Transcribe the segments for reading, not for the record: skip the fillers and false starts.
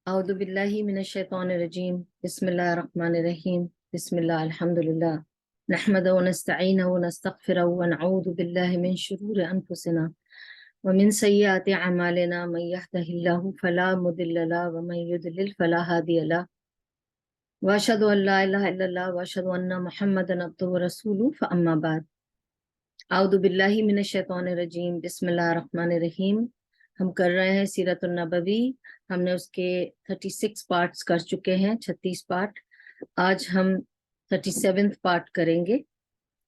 اعوذ باللہ من الشیطان الرجیم بسم اللہ الرحمن الرحیم بسم اللہ الحمدللہ نحمد ونستعین ونستغفر ونعوذ باللہ من شرور انفسنا ومن سیئات اعمالنا من يهده اللہ فلا مضل له ومن يضلل فلا هادی له واشهد ان لا الہ الا اللہ واشهد ان محمدا عبدہ ورسولہ فاما بعد اعوذ باللہ من الشیطان الرجیم بسم اللہ الرحمن الرحیم۔ ہم کر رہے ہیں سیرت النبوی، ہم نے اس کے 36 پارٹس کر چکے ہیں، 36 پارٹ۔ آج ہم 37 پارٹ کریں گے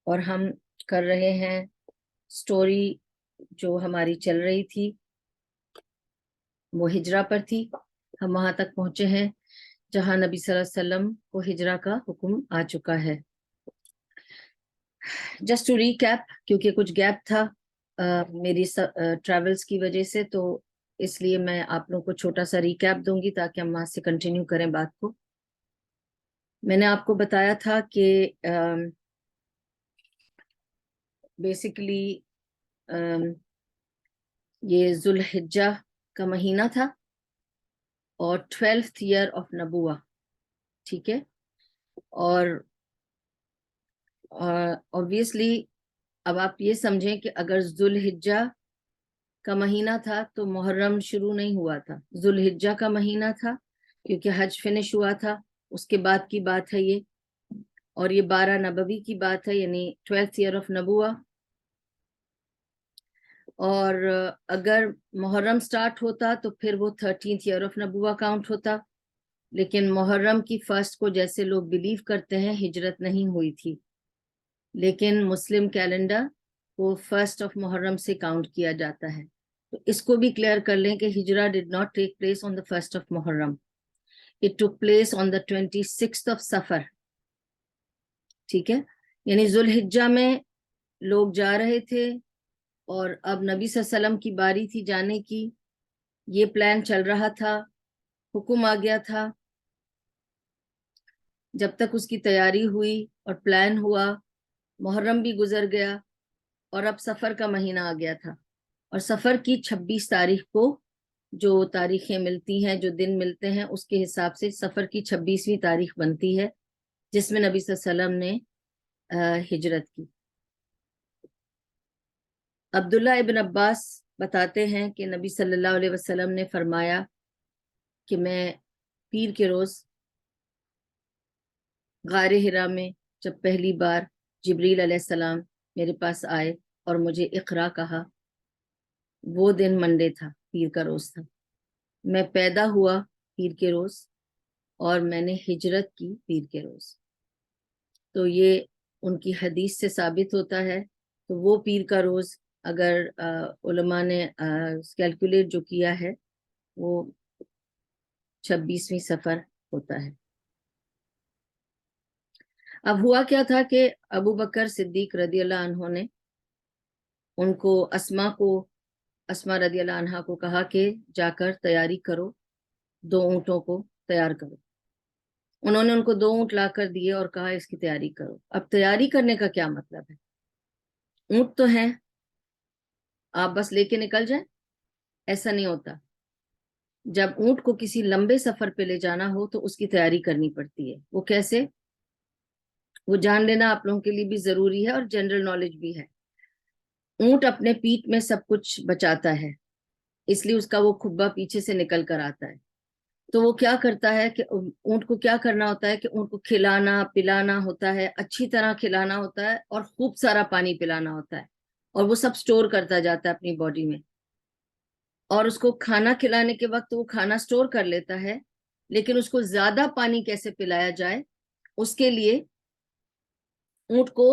اور ہم کر رہے ہیں سٹوری جو ہماری چل رہی تھی وہ ہجرہ پر تھی۔ ہم وہاں تک پہنچے ہیں جہاں نبی صلی اللہ علیہ وسلم کو ہجرہ کا حکم آ چکا ہے۔ جسٹ ٹو ریکیپ، کیونکہ کچھ گیپ تھا میری ٹریولز کی وجہ سے، تو اس لیے میں آپ لوگوں کو چھوٹا سا ریکیپ دوں گی تاکہ ہم وہاں سے کنٹینیو کریں بات کو۔ میں نے آپ کو بتایا تھا کہ بیسیکلی یہ ذوالحجہ کا مہینہ تھا اور 12th ایئر آف نبوہ، ٹھیک ہے۔ اور obviously اب آپ یہ سمجھیں کہ اگر ذوالحجہ کا مہینہ تھا تو محرم شروع نہیں ہوا تھا، ذوالحجہ کا مہینہ تھا کیونکہ حج فنش ہوا تھا، اس کے بعد کی بات ہے یہ، اور یہ 12 نبوی کی بات ہے، یعنی 12th ایئر آف نبوہ۔ اور اگر محرم سٹارٹ ہوتا تو پھر وہ 13th ایئر آف نبوہ کاؤنٹ ہوتا، لیکن محرم کی فرسٹ کو جیسے لوگ بلیو کرتے ہیں ہجرت نہیں ہوئی تھی، لیکن مسلم کیلنڈر وہ فرسٹ آف محرم سے کاؤنٹ کیا جاتا ہے۔ تو اس کو بھی کلیئر کر لیں کہ Hijrah did not take place on the first of Muharram, it took place on the 26th of Safar, ٹھیک ہے۔ یعنی ذوالحجہ میں لوگ جا رہے تھے اور اب نبی صلی اللہ علیہ وسلم کی باری تھی جانے کی، یہ پلان چل رہا تھا، حکم آ گیا تھا۔ جب تک اس کی تیاری ہوئی اور پلان ہوا، محرم بھی گزر گیا اور اب سفر کا مہینہ آ گیا تھا، اور سفر کی 26 تاریخ کو جو تاریخیں ملتی ہیں، جو دن ملتے ہیں، اس کے حساب سے سفر کی 26ویں تاریخ بنتی ہے جس میں نبی صلی اللہ علیہ وسلم نے ہجرت کی۔ عبداللہ ابن عباس بتاتے ہیں کہ نبی صلی اللہ علیہ وسلم نے فرمایا کہ میں پیر کے روز غار حرا میں جب پہلی بار جبریل علیہ السلام میرے پاس آئے اور مجھے اقرا کہا، وہ دن منڈے تھا، پیر کا روز تھا۔ میں پیدا ہوا پیر کے روز اور میں نے ہجرت کی پیر کے روز۔ تو یہ ان کی حدیث سے ثابت ہوتا ہے۔ تو وہ پیر کا روز اگر علماء نے کیلکولیٹ جو کیا ہے وہ 26ویں سفر ہوتا ہے۔ اب ہوا کیا تھا کہ ابو بکر صدیق رضی اللہ عنہ نے ان کو اسما رضی اللہ عنہ کو کہا کہ جا کر تیاری کرو، 2 اونٹوں کو تیار کرو۔ انہوں نے ان کو 2 اونٹ لا کر دیے اور کہا اس کی تیاری کرو۔ اب تیاری کرنے کا کیا مطلب ہے؟ اونٹ تو ہیں، آپ بس لے کے نکل جائیں، ایسا نہیں ہوتا۔ جب اونٹ کو کسی لمبے سفر پہ لے جانا ہو تو اس کی تیاری کرنی پڑتی ہے۔ وہ کیسے؟ وہ جان لینا آپ لوگوں کے لیے بھی ضروری ہے اور جنرل نالج بھی ہے۔ اونٹ اپنے پیٹھ میں سب کچھ بچاتا ہے، اس لیے اس کا وہ کھبا پیچھے سے نکل کر آتا ہے۔ تو وہ کیا کرتا ہے کہ اونٹ کو کیا کرنا ہوتا ہے کہ اونٹ کو کھلانا پلانا ہوتا ہے، اچھی طرح کھلانا ہوتا ہے اور خوب سارا پانی پلانا ہوتا ہے، اور وہ سب سٹور کرتا جاتا ہے اپنی باڈی میں۔ اور اس کو کھانا کھلانے کے وقت وہ کھانا سٹور کر لیتا ہے، لیکن اس کو زیادہ پانی کیسے پلایا جائے، اس کے لیے اونٹ کو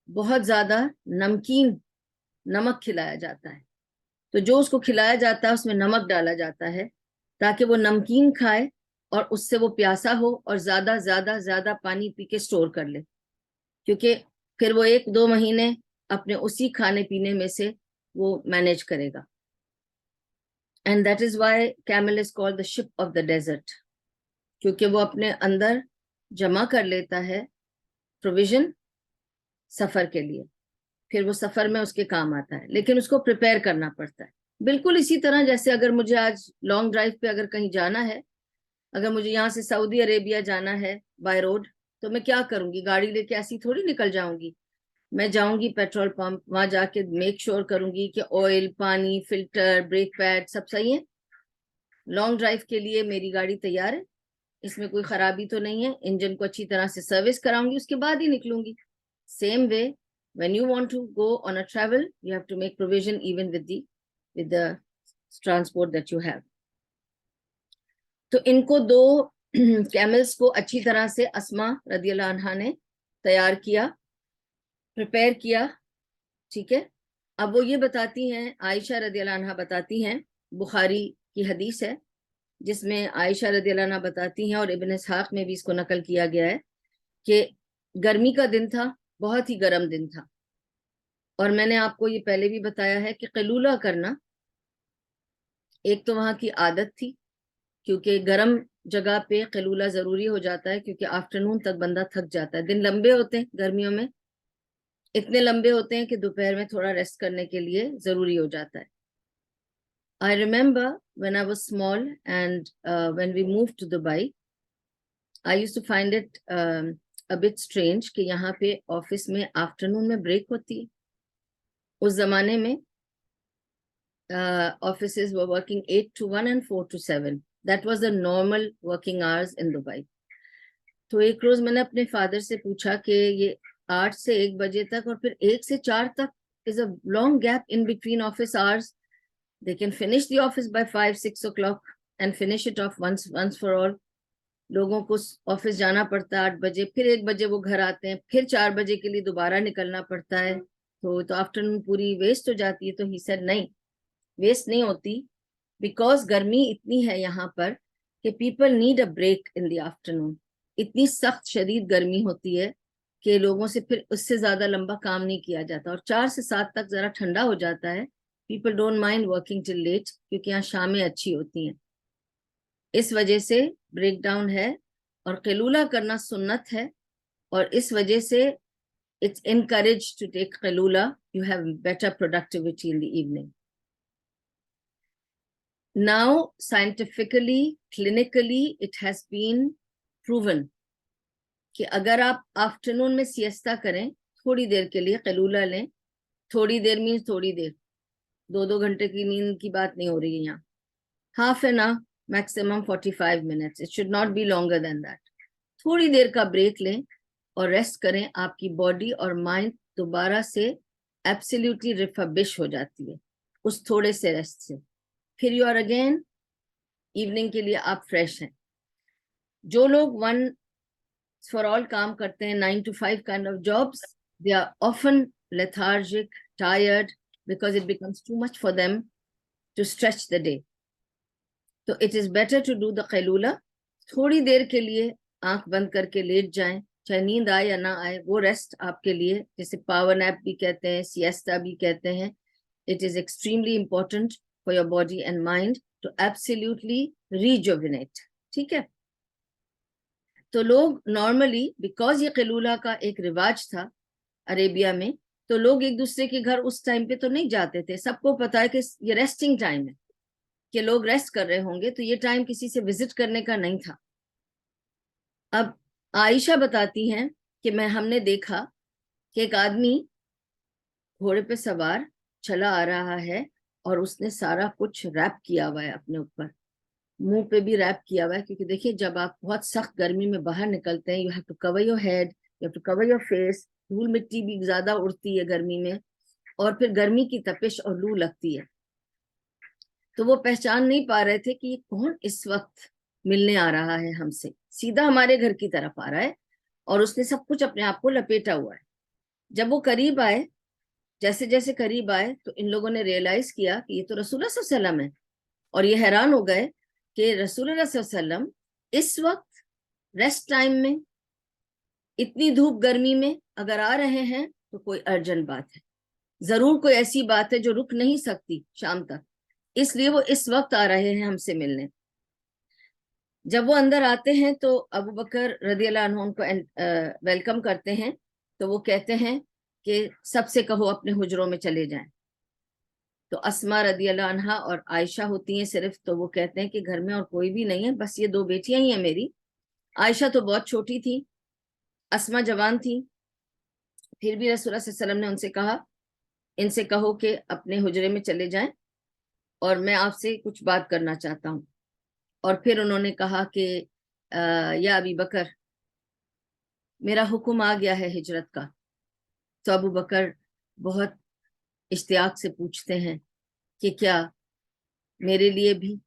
بہت زیادہ نمکین نمک کھلایا جاتا ہے۔ تو جو اس کو کھلایا جاتا ہے اس میں نمک ڈالا جاتا ہے تاکہ وہ نمکین کھائے اور اس سے وہ پیاسا ہو اور زیادہ زیادہ زیادہ پانی پی کے سٹور کر لے، کیونکہ پھر وہ 1-2 مہینے اپنے اسی کھانے پینے میں سے وہ مینیج کرے گا۔ And that is why camel is called the ship of the desert، کیونکہ وہ اپنے اندر جمع کر لیتا ہے پروویژن سفر کے لیے، پھر وہ سفر میں اس کے کام آتا ہے، لیکن اس کو پریپئر کرنا پڑتا ہے۔ بالکل اسی طرح جیسے اگر مجھے آج لانگ ڈرائیو پہ اگر کہیں جانا ہے اگر مجھے یہاں سے سعودی عربیہ جانا ہے بائی روڈ تو میں کیا کروں گی؟ گاڑی لے کے ایسی تھوڑی نکل جاؤں گی. میں جاؤں گی پیٹرول پمپ, وہاں جا کے میک شور کروں گی کہ آئل, پانی, فلٹر, بریک پیڈ سب صحیح ہے. لانگ ڈرائیو کے لیے میری گاڑی تیار ہے, اس میں کوئی خرابی تو نہیں ہے, انجن کو اچھی طرح سے سروس کراؤں گی, اس کے بعد ہی نکلوں گی. Same way when you want to go on a travel you have to make provision even with the transport that you have. تو ان کو دو کیملز کو اچھی طرح سے اسما رضی اللہ عنہا نے تیار کیا, پریپئر کیا, ٹھیک ہے. اب وہ یہ بتاتی ہیں, عائشہ رضی اللہ عنہا بتاتی ہیں, بخاری کی حدیث ہے جس میں عائشہ رضی اللہ عنہا بتاتی ہیں, اور ابن اسحاق میں بھی اس کو نقل کیا گیا ہے, کہ گرمی کا دن تھا, بہت ہی گرم دن تھا, اور میں نے آپ کو یہ پہلے بھی بتایا ہے کہ قیلولہ کرنا ایک تو وہاں کی عادت تھی, کیونکہ گرم جگہ پہ قیلولہ ضروری ہو جاتا ہے, کیونکہ آفٹرنون تک بندہ تھک جاتا ہے. دن لمبے ہوتے ہیں گرمیوں میں, اتنے لمبے ہوتے ہیں کہ دوپہر میں تھوڑا ریسٹ کرنے کے لیے ضروری ہو جاتا ہے. I remember when I was small and when we moved to Dubai, I used to find it a bit strange کہ یہاں پہ آفس میں آفٹرنون میں بریک ہوتی ہے. اس زمانے میں offices were working 8 to 1 and 4 to 7. That was the normal working hours in Dubai. تو ایک روز میں نے اپنے فادر سے پوچھا کہ یہ 8 سے 1 بجے تک اور پھر 1 سے 4 تک is a long gap in between office hours. They can finish the office by 5-6 o'clock and finish it off once for all. لوگوں کو آفس جانا پڑتا ہے 8 بجے, پھر 1 بجے وہ گھر آتے ہیں, پھر 4 بجے کے لیے دوبارہ نکلنا پڑتا ہے, تو آفٹرنون پوری ویسٹ ہو جاتی ہے. تو ہی سیڈ نہیں, ویسٹ نہیں ہوتی, بیکاز گرمی اتنی ہے یہاں پر کہ people need a break in the afternoon. اتنی سخت شدید گرمی ہوتی ہے کہ لوگوں سے پھر اس سے زیادہ لمبا کام نہیں کیا جاتا, اور 4 سے 7 تک ذرا ٹھنڈا ہو جاتا ہے. People don't mind working till late, کیونکہ یہاں شامیں اچھی ہوتی ہیں. اس وجہ سے بریک ڈاؤن ہے, اور قیلولہ کرنا سنت ہے, اور اس وجہ سے it's encouraged to take قیلولہ. You have better productivity in the evening. Now, scientifically, clinically, it has been proven کہ اگر آپ آفٹرنون میں سیستا کریں, تھوڑی دیر کے لیے قیلولہ لیں, تھوڑی دیر مینس تھوڑی دیر, 2 گھنٹے کی نیند کی بات نہیں ہو رہی ہے یہاں, half an hour, maximum 45 minutes. It should not be longer than that. تھوڑی دیر کا بریک لیں اور ریسٹ کریں, آپ کی باڈی اور مائنڈ دوبارہ سے ایبسلیوٹلی ریفربش ہو جاتی ہے اس تھوڑے سے ریسٹ سے. پھر یو آر اگین ایوننگ کے لیے آپ فریش ہیں. جو لوگ 1 for all کام کرتے ہیں, 9 to 5 kind of jobs, they are often lethargic, tired, because it becomes too much for them to stretch the day. تو it is better to do the قیلولہ. تھوڑی دیر کے لیے آنکھ بند کر کے لیٹ جائیں, چاہے نیند آئے یا نہ آئے, وہ ریسٹ آپ کے لیے, جسے پاور نیپ بھی کہتے ہیں, سیستا بھی کہتے ہیں. It is extremely important for your body and mind to absolutely rejuvenate. ٹھیک ہے. تو لوگ نارملی, بیکاز یہ قیلولہ کا ایک رواج تھا عربیہ میں, تو لوگ ایک دوسرے کے گھر اس ٹائم پہ تو نہیں جاتے تھے. سب کو پتا ہے کہ یہ ریسٹنگ ٹائم ہے, کہ لوگ ریسٹ کر رہے ہوں گے, تو یہ ٹائم کسی سے وزٹ کرنے کا نہیں تھا. اب عائشہ بتاتی ہیں کہ ہم نے دیکھا کہ ایک آدمی گھوڑے پہ سوار چلا آ رہا ہے, اور اس نے سارا کچھ ریپ کیا ہوا ہے اپنے اوپر, منہ پہ بھی ریپ کیا ہوا ہے, کیونکہ دیکھیے جب آپ بہت سخت گرمی میں باہر نکلتے ہیں, you have to cover your head, you have to cover your face. دھول مٹی بھی زیادہ اڑتی ہے گرمی میں, اور پھر گرمی کی تپش اور لو لگتی ہے. تو وہ پہچان نہیں پا رہے تھے کہ یہ کون اس وقت ملنے آ رہا ہے ہم سے, سیدھا ہمارے گھر کی طرف آ رہا ہے, اور اس نے سب کچھ اپنے آپ کو لپیٹا ہوا ہے. جب وہ قریب آئے, جیسے جیسے قریب آئے, تو ان لوگوں نے ریئلائز کیا کہ یہ تو رسول اللہ صلی اللہ علیہ وسلم ہے, اور یہ حیران ہو گئے کہ رسول اللہ صلی اللہ علیہ وسلم اس وقت ریسٹ ٹائم میں, اتنی دھوپ گرمی میں اگر آ رہے ہیں تو کوئی ارجنٹ بات ہے, ضرور کوئی ایسی بات ہے جو رک نہیں سکتی شام تک, اس لیے وہ اس وقت آ رہے ہیں ہم سے ملنے. جب وہ اندر آتے ہیں تو ابو بکر رضی اللہ عنہ ان کو ویلکم کرتے ہیں, تو وہ کہتے ہیں کہ سب سے کہو اپنے حجروں میں چلے جائیں. تو اسما رضی اللہ عنہا اور عائشہ ہوتی ہیں صرف، تو وہ کہتے ہیں کہ گھر میں اور کوئی بھی نہیں ہے، بس یہ 2 بیٹیاں ہی ہیں میری۔ عائشہ تو بہت چھوٹی تھی، اسما جوان تھی، پھر بھی رسول اللہ صلی اللہ علیہ وسلم نے ان سے کہا ان سے کہو کہ اپنے حجرے میں چلے جائیں اور میں آپ سے کچھ بات کرنا چاہتا ہوں۔ اور پھر انہوں نے کہا کہ یا ابی بکر، میرا حکم آ گیا ہے ہجرت کا۔ تو ابو بکر بہت اشتیاق سے پوچھتے ہیں کہ کیا میرے لیے بھی؟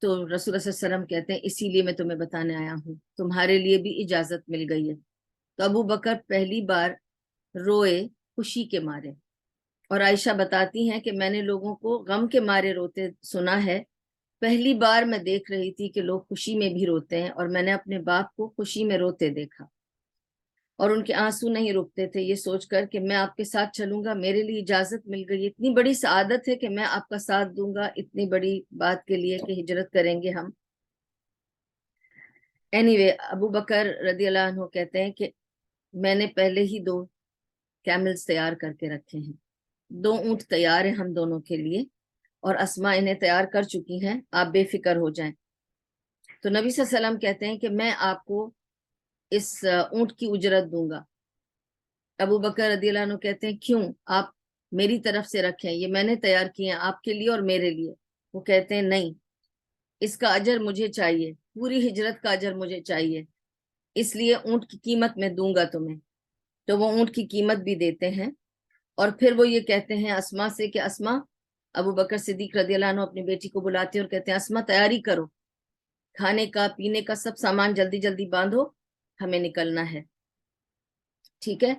تو رسول اللہ صلی اللہ علیہ وسلم کہتے ہیں اسی لیے میں تمہیں بتانے آیا ہوں، تمہارے لیے بھی اجازت مل گئی ہے۔ تو ابو بکر پہلی بار روئے خوشی کے مارے، اور عائشہ بتاتی ہیں کہ میں نے لوگوں کو غم کے مارے روتے سنا ہے، پہلی بار میں دیکھ رہی تھی کہ لوگ خوشی میں بھی روتے ہیں، اور میں نے اپنے باپ کو خوشی میں روتے دیکھا اور ان کے آنسو نہیں رکتے تھے، یہ سوچ کر کہ میں آپ کے ساتھ چلوں گا، میرے لیے اجازت مل گئی، اتنی بڑی سعادت ہے کہ میں آپ کا ساتھ دوں گا اتنی بڑی بات کے لیے کہ ہجرت کریں گے ہم۔ ابو بکر رضی اللہ عنہ کہتے ہیں کہ میں نے پہلے ہی 2 کیملز تیار کر کے رکھے ہیں، 2 اونٹ تیار ہیں ہم دونوں کے لیے، اور اسما انہیں تیار کر چکی ہیں، آپ بے فکر ہو جائیں۔ تو نبی صلی اللہ علیہ وسلم کہتے ہیں کہ میں آپ کو اس اونٹ کی اجرت دوں گا۔ ابو بکر رضی اللہ عنہ کہتے ہیں کیوں؟ آپ میری طرف سے رکھیں، یہ میں نے تیار کیے ہیں آپ کے لیے اور میرے لیے۔ وہ کہتے ہیں نہیں، اس کا اجر مجھے چاہیے، پوری ہجرت کا اجر مجھے چاہیے، اس لیے اونٹ کی قیمت میں دوں گا تمہیں۔ تو وہ اونٹ کی قیمت بھی دیتے ہیں، اور پھر وہ یہ کہتے ہیں اسما سے کہ اسما، ابو بکر صدیق رضی اللہ عنہ اپنی بیٹی کو بلاتے ہیں اور کہتے ہیں اسما تیاری کرو، کھانے کا پینے کا سب سامان جلدی جلدی باندھو، ہمیں نکلنا ہے۔ ٹھیک ہے،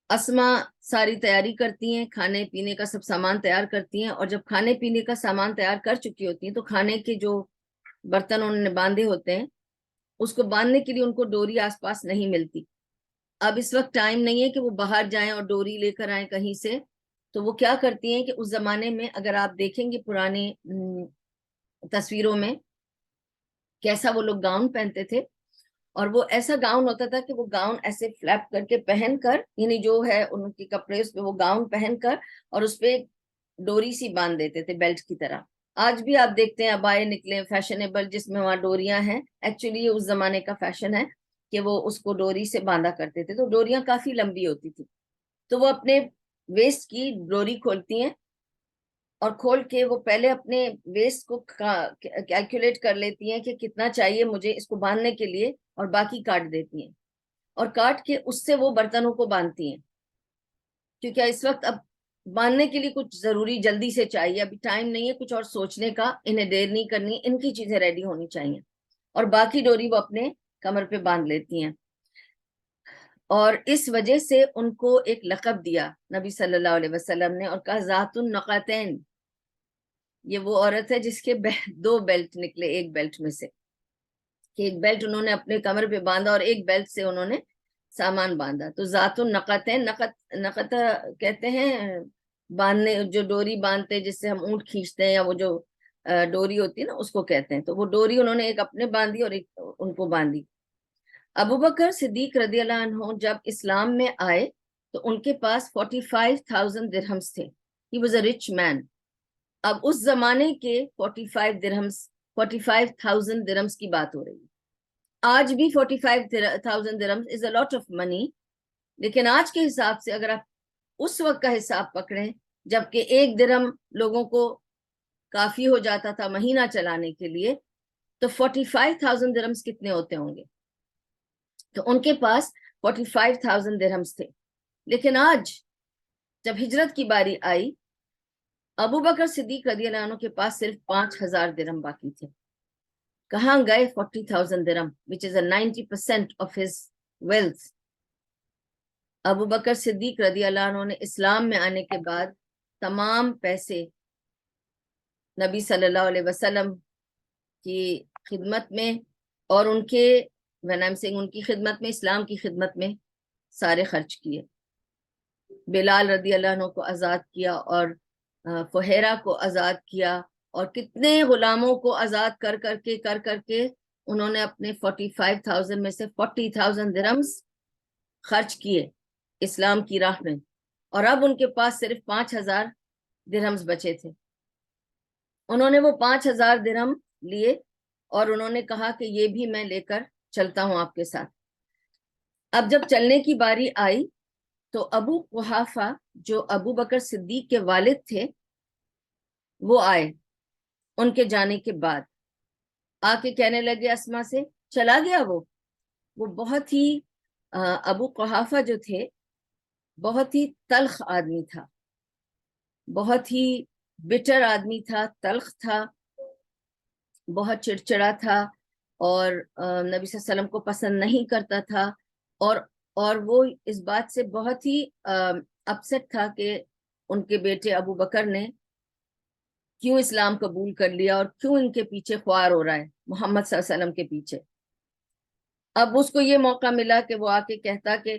اسما ساری تیاری کرتی ہیں، کھانے پینے کا سب سامان تیار کرتی ہیں، اور جب کھانے پینے کا سامان تیار کر چکی ہوتی ہیں تو کھانے کے جو برتن انہوں نے باندھے ہوتے ہیں اس کو باندھنے کے لیے ان کو ڈوری آس پاس نہیں ملتی۔ اب اس وقت ٹائم نہیں ہے کہ وہ باہر جائیں اور ڈوری لے کر آئیں کہیں سے، تو وہ کیا کرتی ہیں کہ اس زمانے میں اگر آپ دیکھیں گے پرانی تصویروں میں کیسا وہ لوگ گاؤن پہنتے تھے، اور وہ ایسا گاؤن ہوتا تھا کہ وہ گاؤن ایسے فلیپ کر کے پہن کر، یعنی جو ہے ان کے کپڑے اس پہ وہ گاؤن پہن کر اور اس پہ ڈوری سی باندھ دیتے تھے بیلٹ کی طرح۔ آج بھی آپ دیکھتے ہیں ابائے نکلے فیشنیبل جس میں وہاں ڈوریاں ہیں، ایکچولی اس زمانے کا فیشن ہے کہ وہ اس کو ڈوری سے باندھا کرتے تھے، تو ڈوریاں کافی لمبی ہوتی تھی۔ تو وہ اپنے ویسٹ کی ڈوری کھولتی ہیں، اور کھول کے وہ پہلے اپنے ویسٹ کو کیلکولیٹ کر لیتی ہیں کہ کتنا چاہیے مجھے اس کو باندھنے کے لیے، اور باقی کاٹ دیتی ہیں، اور کاٹ کے اس سے وہ برتنوں کو باندھتی ہیں، کیونکہ اس وقت اب باندھنے کے لیے کچھ ضروری جلدی سے چاہیے، ابھی ٹائم نہیں ہے کچھ اور سوچنے کا، انہیں دیر نہیں کرنی، ان کی چیزیں ریڈی ہونی چاہیے، اور باقی ڈوری وہ اپنے کمر پہ باندھ لیتی ہیں۔ اور اس وجہ سے ان کو ایک لقب دیا نبی صلی اللہ علیہ وسلم نے، اور کہا ذات النقطین، یہ وہ عورت ہے جس کے 2 بیلٹ نکلے ایک بیلٹ میں سے، کہ ایک بیلٹ انہوں نے اپنے کمر پہ باندھا اور ایک بیلٹ سے انہوں نے سامان باندھا۔ تو ذات النقطین، نقط کہتے ہیں باندھنے، جو ڈوری باندھتے جس سے ہم اونٹ کھینچتے ہیں، یا وہ جو ڈوری ہوتی ہے نا اس کو کہتے ہیں۔ تو وہ ڈوری انہوں نے ایک اپنے باندھی اور ایک ان کو باندھی۔ ابو بکر صدیق رضی اللہ عنہ جب اسلام میں آئے تو ان کے پاس 45,000 درہمز تھے، he was a rich man۔ اب اس زمانے کے 45,000 درہمز کی بات ہو رہی ہے، آج بھی 45,000 درہمز is a lot of money، لیکن آج کے حساب سے اگر آپ اس وقت کا حساب پکڑیں جبکہ 1 درہم لوگوں کو کافی ہو جاتا تھا مہینہ چلانے کے لیے، تو 45,000 درہمز کتنے ہوتے ہوں گے؟ تو ان کے پاس 45,000 درہمز تھے۔ لیکن آج جب ہجرت کی باری آئی، ابو بکر صدیق رضی اللہ عنہ کے پاس صرف 5,000 درہم باقی تھے۔ کہاں گئے 40,000 درہم which is a 90% of his wealth؟ ابو بکر صدیق رضی اللہ عنہ نے اسلام میں آنے کے بعد تمام پیسے نبی صلی اللہ علیہ وسلم کی خدمت میں، اور ان کے ان کی خدمت میں، اسلام کی خدمت میں سارے خرچ کیے۔ بلال رضی اللہ عنہ کو آزاد کیا، اور فہیرہ کو آزاد کیا، اور کتنے غلاموں کو آزاد کر کے انہوں نے اپنے 45,000 میں سے 40,000 درہمز خرچ کیے اسلام کی راہ میں، اور اب ان کے پاس صرف 5,000 درہمز بچے تھے. انہوں نے وہ 5,000 درہم لیے اور انہوں نے کہا کہ یہ بھی میں لے کر چلتا ہوں آپ کے ساتھ. اب جب چلنے کی باری آئی تو ابو قحافہ جو ابو بکر صدیق کے والد تھے وہ آئے. ان کے جانے کے بعد آ کے کہنے لگے اسما سے, چلا گیا وہ بہت ہی ابو قحافہ جو تھے بہت ہی تلخ آدمی تھا, بہت ہی بٹر آدمی تھا, تلخ تھا, بہت چڑچڑا تھا اور نبی صلی اللہ علیہ وسلم کو پسند نہیں کرتا تھا. اور وہ اس بات سے بہت ہی اپسٹ تھا کہ ان کے بیٹے ابو بکر نے کیوں اسلام قبول کر لیا اور کیوں ان کے پیچھے خوار ہو رہا ہے محمد صلی اللہ علیہ وسلم کے پیچھے. اب اس کو یہ موقع ملا کہ وہ آ کے کہتا کہ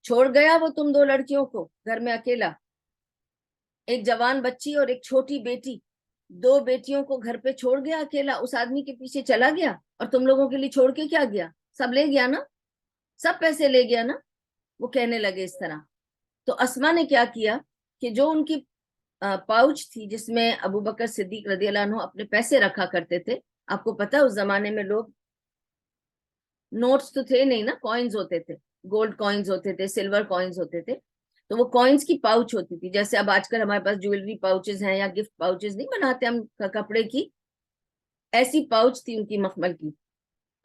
چھوڑ گیا وہ تم 2 لڑکیوں کو گھر میں اکیلا, ایک جوان بچی اور ایک چھوٹی بیٹی, 2 بیٹیوں کو گھر پہ چھوڑ گیا اکیلا, اس آدمی کے پیچھے چلا گیا اور تم لوگوں کے لیے چھوڑ کے کیا گیا, سب لے گیا نا, سب پیسے لے گیا نا. وہ کہنے لگے اس طرح. تو اسما نے کیا کیا کہ جو ان کی پاؤچ تھی جس میں ابو بکر صدیق رضی اللہ عنہ اپنے پیسے رکھا کرتے تھے, آپ کو پتا اس زمانے میں لوگ نوٹس تو تھے نہیں نا, کوئنز ہوتے تھے, گولڈ کوئنز ہوتے تھے, سلور کوئنز ہوتے تھے, تو وہ کوئنز کی پاؤچ ہوتی تھی. جیسے اب آج کل ہمارے پاس جویلری پاؤچز ہیں یا گفٹ پاؤچز نہیں بناتے ہم کپڑے کی, ایسی پاؤچ تھی ان کی مخمل کی,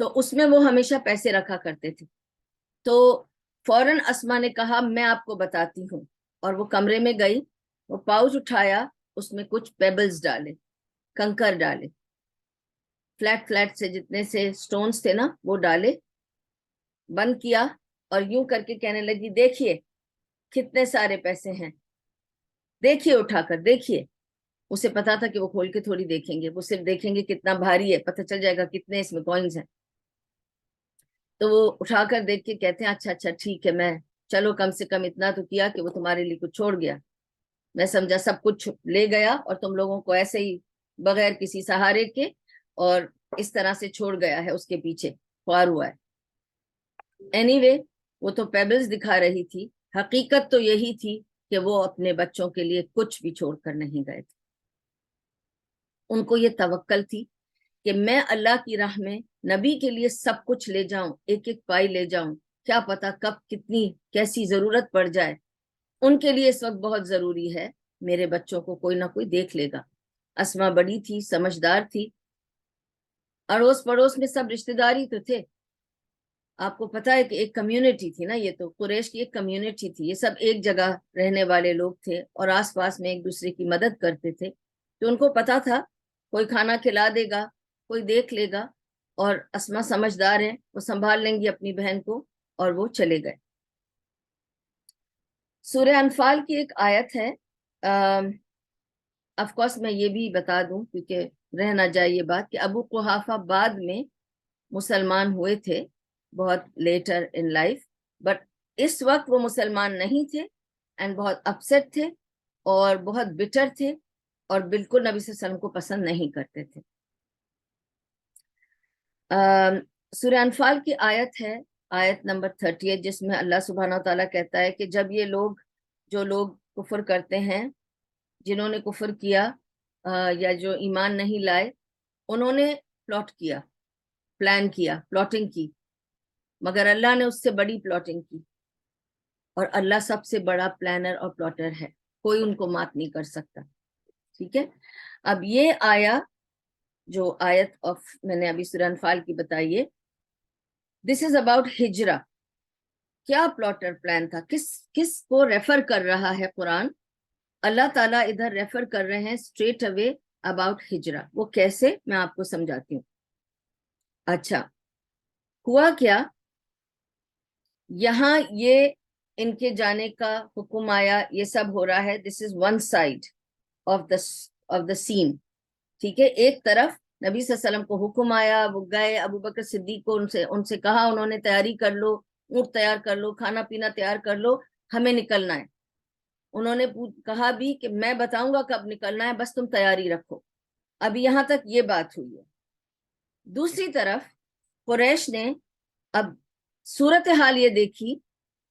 تو اس میں وہ ہمیشہ پیسے رکھا کرتے تھے. تو فوراً اسما نے کہا میں آپ کو بتاتی ہوں, اور وہ کمرے میں گئی, وہ پاؤچ اٹھایا, اس میں کچھ پیبلز ڈالے, کنکر ڈالے, فلیٹ فلیٹ سے جتنے سے سٹونز تھے نا وہ ڈالے, بند کیا اور یوں کر کے کہنے لگی دیکھیے کتنے سارے پیسے ہیں, دیکھیے اٹھا کر دیکھیے. اسے پتا تھا کہ وہ کھول کے تھوڑی دیکھیں گے, وہ صرف دیکھیں گے کتنا بھاری ہے, پتہ چل جائے گا کتنے اس میں کوئنز ہیں. تو وہ اٹھا کر دیکھ کے کہتے ہیں اچھا اچھا ٹھیک ہے, میں چلو کم سے کم اتنا تو کیا کہ وہ تمہارے لیے کچھ چھوڑ گیا, میں سمجھا سب کچھ لے گیا اور تم لوگوں کو ایسے ہی بغیر کسی سہارے کے اور اس طرح سے چھوڑ گیا ہے, اس کے پیچھے خوار ہوا ہے. اینی وے وہ تو پیبلز دکھا رہی تھی, حقیقت تو یہی تھی کہ وہ اپنے بچوں کے لیے کچھ بھی چھوڑ کر نہیں گئے تھے. ان کو یہ توکل تھی کہ میں اللہ کی راہ میں نبی کے لیے سب کچھ لے جاؤں, ایک ایک پائی لے جاؤں, کیا پتا کب کتنی کیسی ضرورت پڑ جائے. ان کے لیے اس وقت بہت ضروری ہے میرے بچوں کو کوئی نہ کوئی دیکھ لے گا. اسما بڑی تھی, سمجھدار تھی, اڑوس پڑوس میں سب رشتہ داری تو تھے. آپ کو پتا ہے کہ ایک کمیونٹی تھی نا, یہ تو قریش کی ایک کمیونٹی تھی, یہ سب ایک جگہ رہنے والے لوگ تھے اور آس پاس میں ایک دوسرے کی مدد کرتے تھے. تو ان کو پتا تھا کوئی کھانا کھلا دے گا, کوئی دیکھ لے گا, اور اسما سمجھدار ہیں, وہ سنبھال لیں گی اپنی بہن کو, اور وہ چلے گئے. سورہ انفال کی ایک آیت ہے, آف کورس میں یہ بھی بتا دوں کیونکہ رہ نہ جائے یہ بات, کہ ابو قحافہ بعد میں مسلمان ہوئے تھے, بہت لیٹر ان لائف, بٹ اس وقت وہ مسلمان نہیں تھے اینڈ بہت اپسیٹ تھے اور بہت بٹر تھے اور بالکل نبی صلی اللہ علیہ وسلم کو پسند نہیں کرتے تھے. سورہ انفال کی آیت ہے آیت نمبر 38, جس میں اللہ سبحانہ وتعالیٰ کہتا ہے کہ جب یہ لوگ جو لوگ کفر کرتے ہیں, جنہوں نے کفر کیا یا جو ایمان نہیں لائے, انہوں نے پلاٹ کیا, پلان کیا, پلاٹنگ کی, مگر اللہ نے اس سے بڑی پلاٹنگ کی, اور اللہ سب سے بڑا پلانر اور پلاٹر ہے, کوئی ان کو مات نہیں کر سکتا. ٹھیک ہے, اب یہ آیا جو آیت آف میں نے ابھی سورہ انفال کی بتائی ہے, دس از اباؤٹ ہجرہ. کیا پلاٹر پلان تھا, کس کو ریفر کر رہا ہے قرآن؟ اللہ تعالیٰ ادھر ریفر کر رہے ہیں اسٹریٹ اوے اباؤٹ ہجرہ. وہ کیسے, میں آپ کو سمجھاتی ہوں. اچھا, ہوا کیا, یہاں یہ ان کے جانے کا حکم آیا, یہ سب ہو رہا ہے, this is one side of the scene. ٹھیک ہے, ایک طرف نبی صلی اللہ علیہ وسلم کو حکم آیا, وہ گئے, ابو بکر صدیق کو ان سے کہا, انہوں نے تیاری کر لو, اونٹ تیار کر لو, کھانا پینا تیار کر لو, ہمیں نکلنا ہے. انہوں نے کہا بھی کہ میں بتاؤں گا کب نکلنا ہے, بس تم تیاری رکھو. اب یہاں تک یہ بات ہوئی ہے. دوسری طرف قریش نے اب صورتحال یہ دیکھی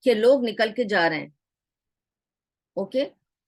کہ لوگ نکل کے جا رہے ہیں. Okay,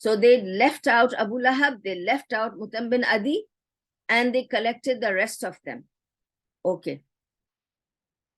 So they left out Abu Lahab, they left out Mutam bin Adi, and they collected the rest of them. Okay.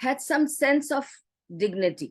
had some sense of dignity,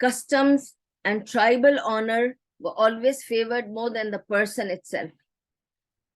customs and tribal honor were always favored more than the person itself.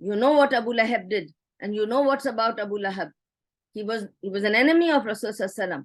You know what Abu Lahab did, and you know what's about Abu Lahab. He was an enemy of Rasul sallam,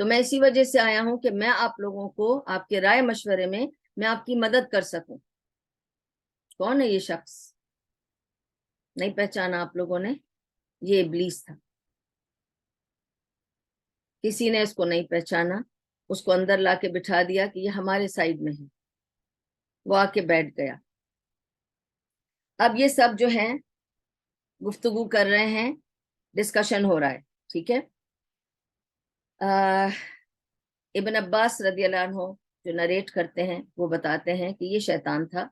تو میں اسی وجہ سے آیا ہوں کہ میں آپ لوگوں کو آپ کے رائے مشورے میں میں آپ کی مدد کر سکوں. کون ہے یہ شخص؟ نہیں پہچانا آپ لوگوں نے؟ یہ ابلیس تھا. کسی نے اس کو نہیں پہچانا, اس کو اندر لا کے بٹھا دیا کہ یہ ہمارے سائڈ میں ہے. وہ آ کے بیٹھ گیا. اب یہ سب جو ہیں گفتگو کر رہے ہیں, ڈسکشن ہو رہا ہے, ٹھیک ہے. ابن عباس رضی اللہ عنہ جو نریٹ کرتے ہیں وہ بتاتے ہیں کہ یہ شیطان تھا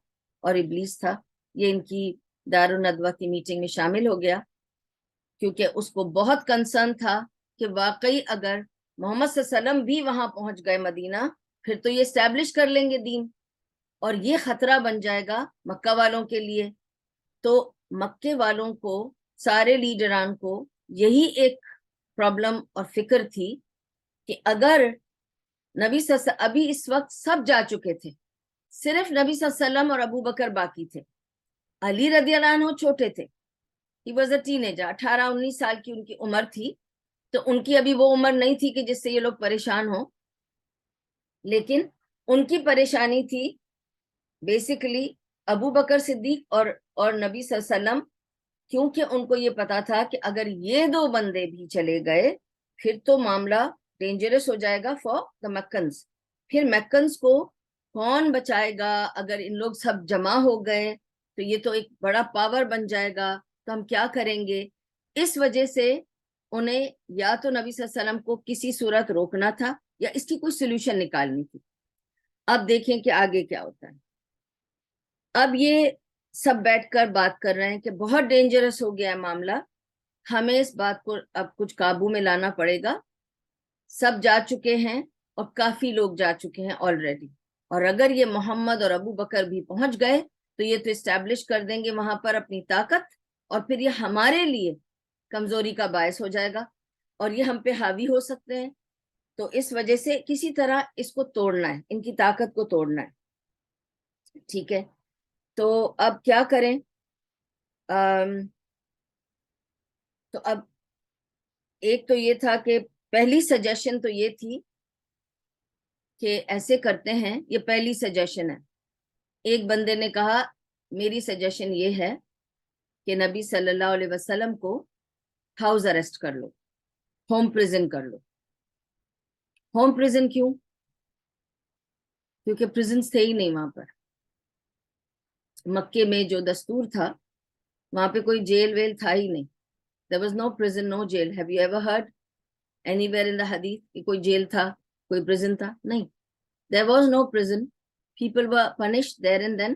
اور ابلیس تھا. یہ ان کی دار الندوہ کی میٹنگ میں شامل ہو گیا کیونکہ اس کو بہت کنسرن تھا کہ واقعی اگر محمد صلی اللہ علیہ وسلم بھی وہاں پہنچ گئے مدینہ, پھر تو یہ اسٹیبلش کر لیں گے دین, اور یہ خطرہ بن جائے گا مکہ والوں کے لیے. تو مکے والوں کو, سارے لیڈران کو یہی ایک پرابلم اور فکر تھی کہ اگر نبی صلی اللہ علیہ وسلم, ابھی اس وقت سب جا چکے تھے, صرف نبی صلی اللہ علیہ وسلم اور ابو بکر باقی تھے. علی رضی اللہ عنہ چھوٹے تھے, he was a ten ager, 18-19 سال کی ان کی عمر تھی. تو ان کی ابھی وہ عمر نہیں تھی کہ جس سے یہ لوگ پریشان ہوں, لیکن ان کی پریشانی تھی بیسیکلی ابو بکر صدیق اور نبی صلی اللہ علیہ وسلم, کیونکہ ان کو یہ پتا تھا کہ اگر یہ دو بندے بھی چلے گئے پھر تو معاملہ ڈینجرس ہو جائے گا فار دا مکنز. پھر مکنز کو کون بچائے گا؟ اگر ان لوگ سب جمع ہو گئے تو یہ تو ایک بڑا پاور بن جائے گا, تو ہم کیا کریں گے؟ اس وجہ سے انہیں یا تو نبی صلی اللہ علیہ وسلم کو کسی صورت روکنا تھا یا اس کی کوئی سولوشن نکالنی تھی. اب دیکھیں کہ آگے کیا ہوتا ہے. اب یہ سب بیٹھ کر بات کر رہے ہیں کہ بہت ڈینجرس ہو گیا ہے معاملہ, ہمیں اس بات کو اب کچھ قابو میں لانا پڑے گا. سب جا چکے ہیں اور کافی لوگ جا چکے ہیں آلریڈی, اور اگر یہ محمد اور ابو بکر بھی پہنچ گئے تو یہ تو اسٹیبلش کر دیں گے وہاں پر اپنی طاقت, اور پھر یہ ہمارے لیے کمزوری کا باعث ہو جائے گا اور یہ ہم پہ حاوی ہو سکتے ہیں. تو اس وجہ سے کسی طرح اس کو توڑنا ہے, ان کی طاقت کو توڑنا ہے, ٹھیک ہے. تو اب کیا کریں؟ تو اب ایک تو یہ تھا کہ پہلی سجیشن تو یہ تھی کہ ایسے کرتے ہیں, یہ پہلی سجیشن ہے. ایک بندے نے کہا میری سجیشن یہ ہے کہ نبی صلی اللہ علیہ وسلم کو ہاؤس اریسٹ کر لو, ہوم پریزن کر لو. ہوم پریزن کیوں؟ کیونکہ پریزنز تھے ہی نہیں وہاں پر. مکے میں جو دستور تھا وہاں پہ کوئی جیل ویل تھا ہی نہیں. There was no prison, no jail. Have you ever heard anywhere in the hadith کہ کوئی جیل تھا, کوئی prison تھا؟ نہیں. There was no prison. People were punished there and then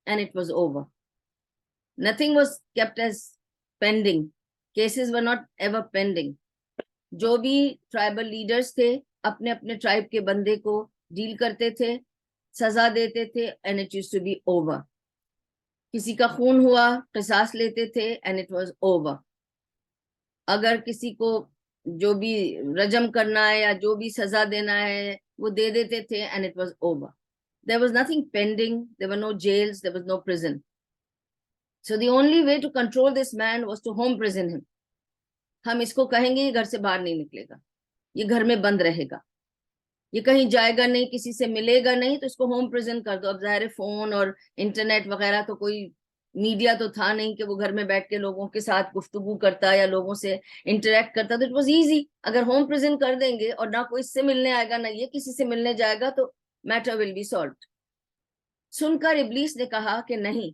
and it was over. Nothing was kept as pending. Cases were not ever pending. جو بھی tribal leaders تھے اپنے اپنے tribe کے بندے کو ڈیل کرتے تھے, سزا دیتے تھے and it used to be over. کسی کا خون ہوا قصاص لیتے تھے and it was over. اگر کسی کو جو بھی رجم کرنا ہے یا جو بھی سزا دینا ہے وہ دے دیتے تھے and it was over. There was nothing pending, there were no jails, there was no prison. So the only way to control this man was to home prison him. ہم اس کو کہیں گے یہ گھر سے باہر نہیں نکلے گا, یہ گھر میں بند رہے گا, یہ کہیں جائے گا نہیں, کسی سے ملے گا نہیں, تو اس کو ہوم پریزن کر دو. اب ظاہر فون اور انٹرنیٹ وغیرہ تو کوئی میڈیا تو تھا نہیں کہ وہ گھر میں بیٹھ کے لوگوں کے ساتھ گفتگو کرتا یا لوگوں سے انٹریکٹ کرتا, تو اٹ واز ایزی. اگر ہوم پریزن کر دیں گے اور نہ کوئی اس سے ملنے آئے گا نہ یہ کسی سے ملنے جائے گا تو میٹر ول بی سالوڈ. سن کر ابلیس نے کہا کہ نہیں,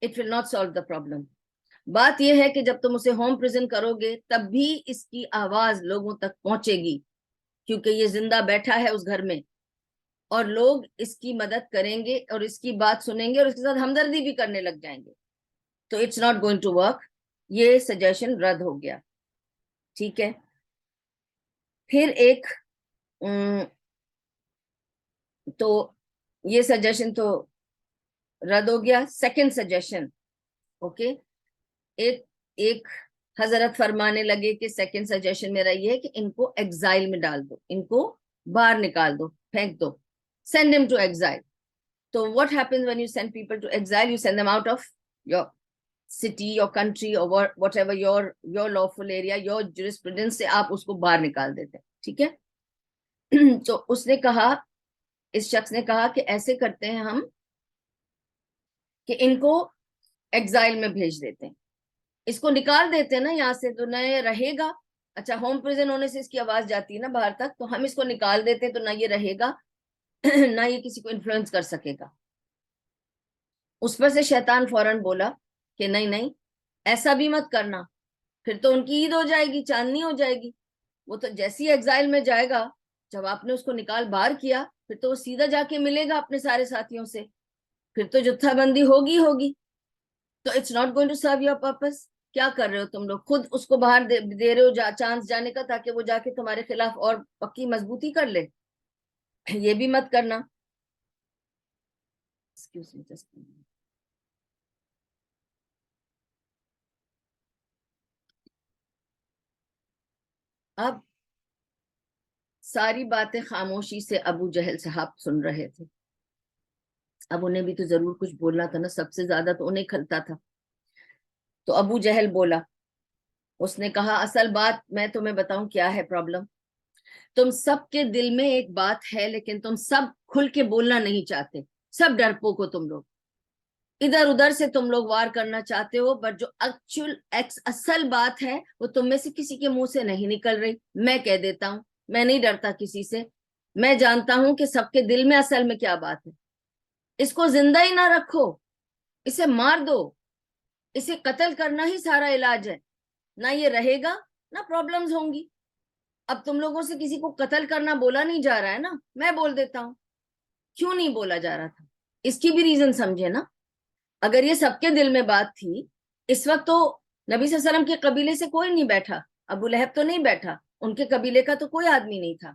it will not solve the problem. بات یہ ہے کہ جب تم اسے ہوم پریزن کرو گے تب بھی اس کی آواز لوگوں تک پہنچے گی, کیونکہ یہ زندہ بیٹھا ہے اس گھر میں اور لوگ اس کی مدد کریں گے اور اس کی بات سنیں گے اور اس کے ساتھ ہمدردی بھی کرنے لگ جائیں گے. تو it's not going to work. یہ سجیشن رد ہو گیا, ٹھیک ہے. پھر ایک تو یہ سجیشن تو رد ہو گیا. سیکنڈ سجیشن, اوکے, ایک حضرت فرمانے لگے کہ سیکنڈ سجیشن میرا یہ ہے کہ ان کو ایگزائل میں ڈال دو, ان کو باہر نکال دو, پھینک دو, send them to exile. So what happens when you send people to exile? You send them out of your city, your country, or whatever your lawful area, your jurisprudence سے آپ اس کو باہر نکال دیتے ہیں, ٹھیک ہے. تو اس نے کہا, اس شخص نے کہا کہ ایسے کرتے ہیں ہم کہ ان کو ایگزائل میں بھیج دیتے ہیں, اس کو نکال دیتے ہیں نا یہاں سے, تو نہ یہ رہے گا. اچھا, ہوم پریزن ہونے سے اس کی آواز جاتی ہے نا باہر تک, تو ہم اس کو نکال دیتے ہیں تو نہ یہ رہے گا نہ یہ کسی کو انفلوئنس کر سکے گا. اس پر سے شیطان فوراً بولا کہ نہیں نہیں, ایسا بھی مت کرنا, پھر تو ان کی عید ہو جائے گی, چاندنی ہو جائے گی. وہ تو جیسی ایگزائل میں جائے گا, جب آپ نے اس کو نکال باہر کیا, پھر تو وہ سیدھا جا کے ملے گا اپنے سارے ساتھیوں سے, پھر تو جتھا بندی ہوگی ہوگی. تو it's not going to serve your purpose. کیا کر رہے ہو تم لوگ, خود اس کو باہر دے رہے ہو چانس جانے کا, تاکہ وہ جا کے تمہارے خلاف اور پکی مضبوطی کر لے. یہ بھی مت کرنا. اب ساری باتیں خاموشی سے ابو جہل صاحب سن رہے تھے. اب انہیں بھی تو ضرور کچھ بولنا تھا نا, سب سے زیادہ تو انہیں کھلتا تھا. تو ابو جہل بولا, اس نے کہا اصل بات میں تمہیں بتاؤں کیا ہے پرابلم. تم سب کے دل میں ایک بات ہے, لیکن تم سب کھل کے بولنا نہیں چاہتے. سب ڈرپوک ہو تم لوگ, ادھر ادھر سے تم لوگ وار کرنا چاہتے ہو, بٹ جو اصل بات ہے وہ تم میں سے کسی کے منہ سے نہیں نکل رہی. میں کہہ دیتا ہوں, میں نہیں ڈرتا کسی سے, میں جانتا ہوں کہ سب کے دل میں اصل میں کیا بات ہے. اس کو زندہ ہی نہ رکھو, اسے مار دو, اسے قتل کرنا ہی سارا علاج ہے. نہ یہ رہے گا نہ پرابلمز ہوں گی. اب تم لوگوں سے کسی کو قتل کرنا بولا نہیں جا رہا ہے نا, میں بول دیتا ہوں. کیوں نہیں بولا جا رہا تھا, اس کی بھی ریزن سمجھے نا. اگر یہ سب کے دل میں بات تھی, اس وقت تو نبی صلی اللہ علیہ وسلم کے قبیلے سے کوئی نہیں بیٹھا, ابو لہب تو نہیں بیٹھا, ان کے قبیلے کا تو کوئی آدمی نہیں تھا.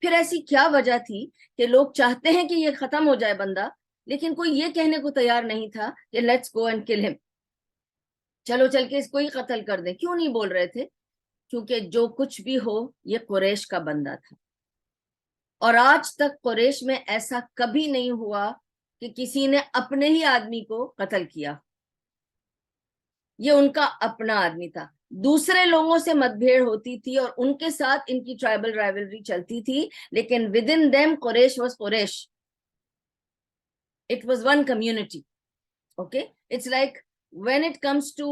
پھر ایسی کیا وجہ تھی کہ لوگ چاہتے ہیں کہ یہ ختم ہو جائے بندہ, لیکن کوئی یہ کہنے کو تیار نہیں تھا کہ لیٹس گو اینڈ کل ہم, چلو چل کے اس کو ہی قتل کر دیں. کیوں نہیں بول رہے تھے؟ کیونکہ جو کچھ بھی ہو, یہ قریش کا بندہ تھا, اور آج تک قریش میں ایسا کبھی نہیں ہوا کہ کسی نے اپنے ہی آدمی کو قتل کیا. یہ ان کا اپنا آدمی تھا. دوسرے لوگوں سے مت بھیڑ ہوتی تھی اور ان کے ساتھ ان کی ٹرائبل رائیولری چلتی تھی, لیکن within them Quraysh was Quraysh. It was one community. Okay, it's like when it comes to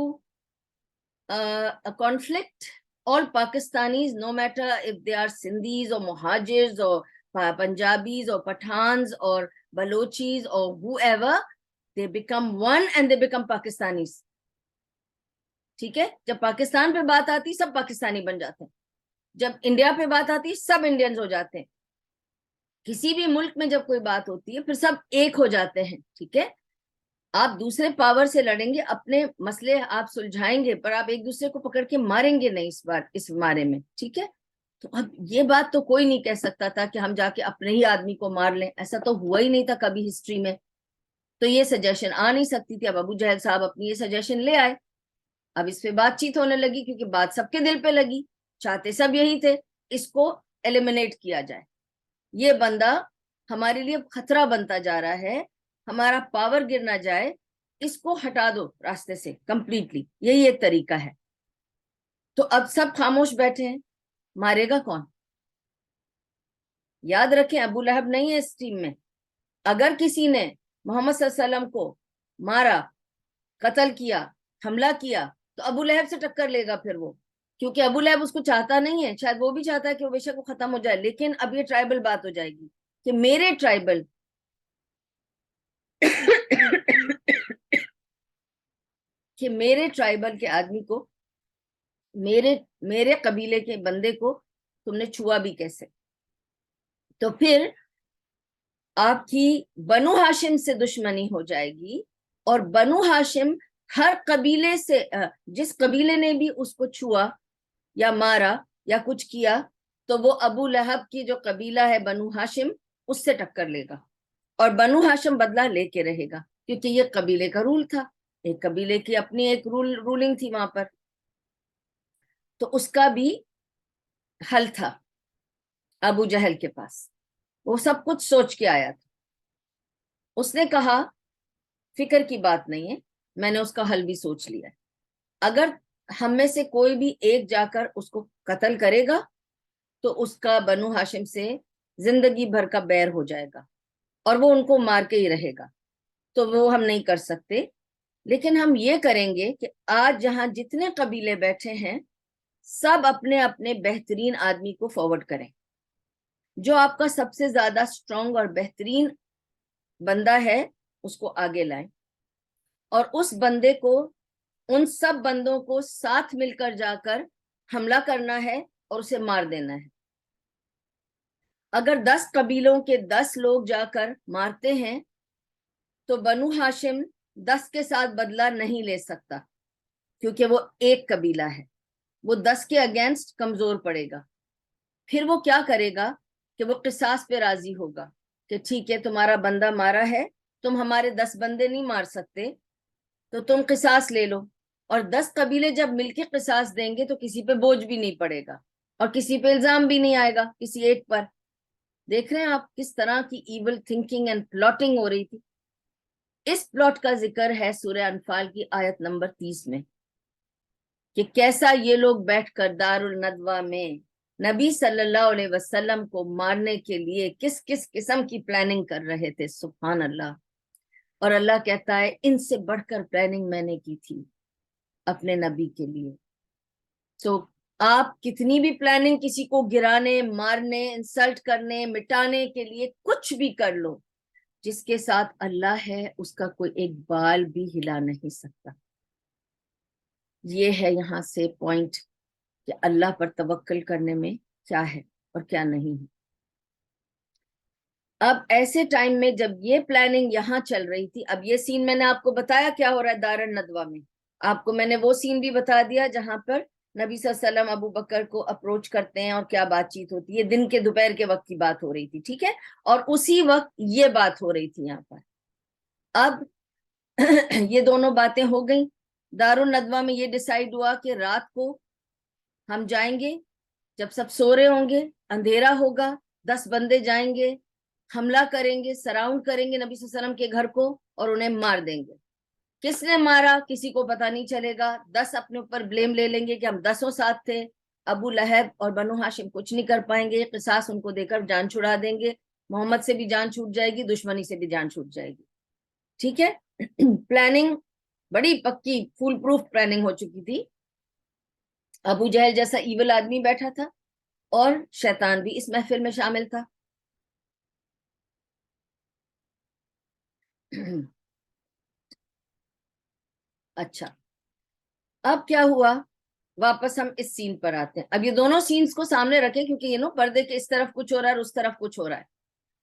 a conflict, all Pakistanis, no matter if they are Sindhis or Muhajirs or Punjabis or Pathans or Balochis or whoever, they become one and they become Pakistanis. ٹھیک ہے, جب پاکستان پہ بات آتی سب پاکستانی بن جاتے ہیں, جب India پہ بات آتی سب انڈینز ہو جاتے ہیں. کسی بھی ملک میں جب کوئی بات ہوتی ہے پھر سب ایک ہو جاتے ہیں. ٹھیک ہے, آپ دوسرے پاور سے لڑیں گے, اپنے مسئلے آپ سلجھائیں گے, پر آپ ایک دوسرے کو پکڑ کے ماریں گے نہیں اس بارے میں. ٹھیک ہے, تو اب یہ بات تو کوئی نہیں کہہ سکتا تھا کہ ہم جا کے اپنے ہی آدمی کو مار لیں, ایسا تو ہوا ہی نہیں تھا کبھی ہسٹری میں. تو یہ سجیشن آ نہیں سکتی تھی. اب ابو جہل صاحب اپنی یہ سجیشن لے آئے. اب اس پہ بات چیت ہونے لگی, کیونکہ بات سب کے دل پہ لگی, چاہتے سب یہی تھے اس کو ایلیمنیٹ کیا جائے. یہ بندہ ہمارے لیے خطرہ بنتا جا رہا ہے, ہمارا پاور گر نہ جائے, اس کو ہٹا دو راستے سے کمپلیٹلی. یہی ایک طریقہ ہے. تو اب سب خاموش بیٹھے ہیں, مارے گا کون؟ یاد رکھیں ابو لہب نہیں ہے اس ٹیم میں. اگر کسی نے محمد صلی اللہ علیہ وسلم کو مارا, قتل کیا, حملہ کیا, تو ابو لہب سے ٹکر لے گا پھر وہ, کیونکہ ابو لہب اس کو چاہتا نہیں ہے. شاید وہ بھی چاہتا ہے کہ وہ بے شک وہ ختم ہو جائے, لیکن اب یہ ٹرائبل بات ہو جائے گی کہ میرے ٹرائبل کہ میرے ٹرائبل کے آدمی کو, میرے قبیلے کے بندے کو تم نے چھوا بھی کیسے. تو پھر آپ کی بنو ہاشم سے دشمنی ہو جائے گی, اور بنو ہاشم ہر قبیلے سے, جس قبیلے نے بھی اس کو چھوا یا مارا یا کچھ کیا, تو وہ ابو لہب کی جو قبیلہ ہے بنو ہاشم, اس سے ٹکر لے گا, اور بنو ہاشم بدلہ لے کے رہے گا, کیونکہ یہ قبیلے کا رول تھا, ایک قبیلے کی اپنی ایک رولنگ تھی وہاں پر. تو اس کا بھی حل تھا ابو جہل کے پاس, وہ سب کچھ سوچ کے آیا تھا. اس نے کہا فکر کی بات نہیں ہے, میں نے اس کا حل بھی سوچ لیا ہے. اگر ہم میں سے کوئی بھی ایک جا کر اس کو قتل کرے گا, تو اس کا بنو ہاشم سے زندگی بھر کا بیر ہو جائے گا اور وہ ان کو مار کے ہی رہے گا، تو وہ ہم نہیں کر سکتے۔ لیکن ہم یہ کریں گے کہ آج جہاں جتنے قبیلے بیٹھے ہیں سب اپنے اپنے بہترین آدمی کو فارورڈ کریں، جو آپ کا سب سے زیادہ اسٹرانگ اور بہترین بندہ ہے اس کو آگے لائیں، اور اس بندے کو ان سب بندوں کو ساتھ مل کر جا کر حملہ کرنا ہے اور اسے مار دینا ہے۔ اگر 10 قبیلوں کے 10 لوگ جا کر مارتے ہیں تو بنو ہاشم 10 کے ساتھ بدلہ نہیں لے سکتا، کیونکہ وہ ایک قبیلہ ہے، وہ 10 کے اگینسٹ کمزور پڑے گا۔ پھر وہ کیا کرے گا کہ وہ قصاص پہ راضی ہوگا کہ ٹھیک ہے تمہارا بندہ مارا ہے، تم ہمارے 10 بندے نہیں مار سکتے تو تم قصاص لے لو، اور 10 قبیلے جب مل کے قصاص دیں گے تو کسی پہ بوجھ بھی نہیں پڑے گا اور کسی پہ الزام بھی نہیں آئے گا کسی ایک پر۔ دیکھ رہے ہیں آپ کس طرح کی ایول تھنکنگ اینڈ پلاٹنگ ہو رہی تھی۔ اس پلاٹ کا ذکر ہے سورہ انفال کی آیت نمبر 30 میں، کہ کیسا یہ لوگ بیٹھ کر دار الندوہ میں نبی صلی اللہ علیہ وسلم کو مارنے کے لیے کس کس قسم کی پلاننگ کر رہے تھے۔ سبحان اللہ۔ اور اللہ کہتا ہے ان سے بڑھ کر پلاننگ میں نے کی تھی اپنے نبی کے لیے۔ تو آپ کتنی بھی پلاننگ کسی کو گرانے، مارنے، انسلٹ کرنے، مٹانے کے لیے کچھ بھی کر لو، جس کے ساتھ اللہ ہے اس کا کوئی ایک بال بھی ہلا نہیں سکتا۔ یہ ہے یہاں سے پوائنٹ کہ اللہ پر توکل کرنے میں کیا ہے اور کیا نہیں ہے۔ اب ایسے ٹائم میں جب یہ پلاننگ یہاں چل رہی تھی، اب یہ سین میں نے آپ کو بتایا کیا ہو رہا ہے دار الندوہ میں، آپ کو میں نے وہ سین بھی بتا دیا جہاں پر نبی صلی اللہ علیہ وسلم ابو بکر کو اپروچ کرتے ہیں اور کیا بات چیت ہوتی ہے۔ دن کے دوپہر کے وقت کی بات ہو رہی تھی، ٹھیک ہے، اور اسی وقت یہ بات ہو رہی تھی یہاں پر۔ اب یہ دونوں باتیں ہو گئیں۔ دار الندوہ میں یہ ڈیسائیڈ ہوا کہ رات کو ہم جائیں گے، جب سب سو رہے ہوں گے، اندھیرا ہوگا، 10 بندے جائیں گے، حملہ کریں گے، سراؤنڈ کریں گے نبی صلی اللہ علیہ وسلم کے گھر کو اور انہیں مار دیں گے۔ کس نے مارا کسی کو پتہ نہیں چلے گا، 10 اپنے اوپر بلیم لے لیں گے کہ ہم 10 ساتھ تھے، ابو لہب اور بنو ہاشم کچھ نہیں کر پائیں گے، قصاص ان کو دے کر جان چھڑا دیں گے، محمد سے بھی جان چھوٹ جائے گی، دشمنی سے بھی جان چھوٹ جائے گی، ٹھیک ہے۔ پلاننگ بڑی پکی فول پروف پلاننگ ہو چکی تھی۔ ابو جہل جیسا ایول آدمی بیٹھا تھا اور شیطان بھی اس محفل میں شامل تھا۔ اچھا، اب کیا ہوا، واپس ہم اس سین پر آتے ہیں۔ اب یہ دونوں سینز کو سامنے رکھیں کیونکہ یہ پردے کے اس طرف کچھ ہو رہا ہے اور اس طرف کچھ ہو رہا ہے۔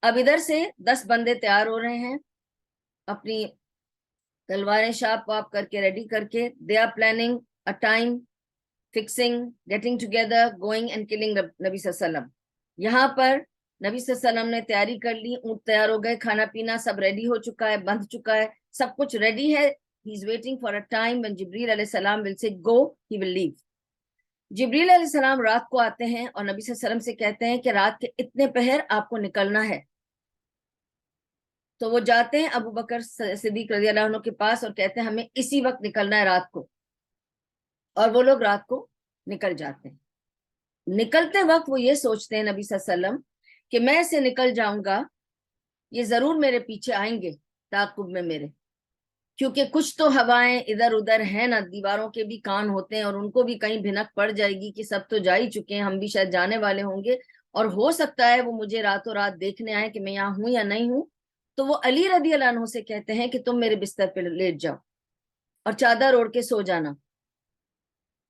اب ادھر سے 10 بندے تیار ہو رہے ہیں اپنی تلواریں شارپ واپ کر کے ریڈی کر کے، they are planning a time, fixing, getting together, going and killing نبی صلی اللہ علیہ وسلم۔ یہاں پر نبی صلی اللہ علیہ وسلم نے تیاری کر لی، اونٹ تیار ہو گئے، کھانا پینا سب ریڈی ہو چکا ہے، بندھ چکا ہے، سب کچھ ریڈی ہے۔ He is waiting for a time when جبریل علیہ السلام will say go, he will leave۔ جبریل علیہ السلام رات کو آتے ہیں اور نبی صلی اللہ علیہ وسلم سے کہتے ہیں کہ رات کے اتنے پہر آپ کو نکلنا ہے۔ تو وہ جاتے ہیں ابو بکر صدیق رضی اللہ عنہ کے پاس اور کہتے ہیں ہمیں اسی وقت نکلنا ہے رات کو، اور وہ لوگ رات کو نکل جاتے ہیں۔ نکلتے وقت وہ یہ سوچتے ہیں نبی صلی اللہ علیہ وسلم کہ میں اسے نکل جاؤں گا، یہ ضرور میرے پیچھے آئیں گے تعاقب میں میرے، کیونکہ کچھ تو ہوائیں ادھر ادھر ہیں نا، دیواروں کے بھی کان ہوتے ہیں اور ان کو بھی کہیں بھنک پڑ جائے گی کہ سب تو جا ہی چکے ہیں، ہم بھی شاید جانے والے ہوں گے، اور ہو سکتا ہے وہ مجھے راتوں رات دیکھنے آئے کہ میں یہاں ہوں یا نہیں ہوں۔ تو وہ علی رضی اللہ عنہ سے کہتے ہیں کہ تم میرے بستر پہ لیٹ جاؤ اور چادر اوڑھ کے سو جانا،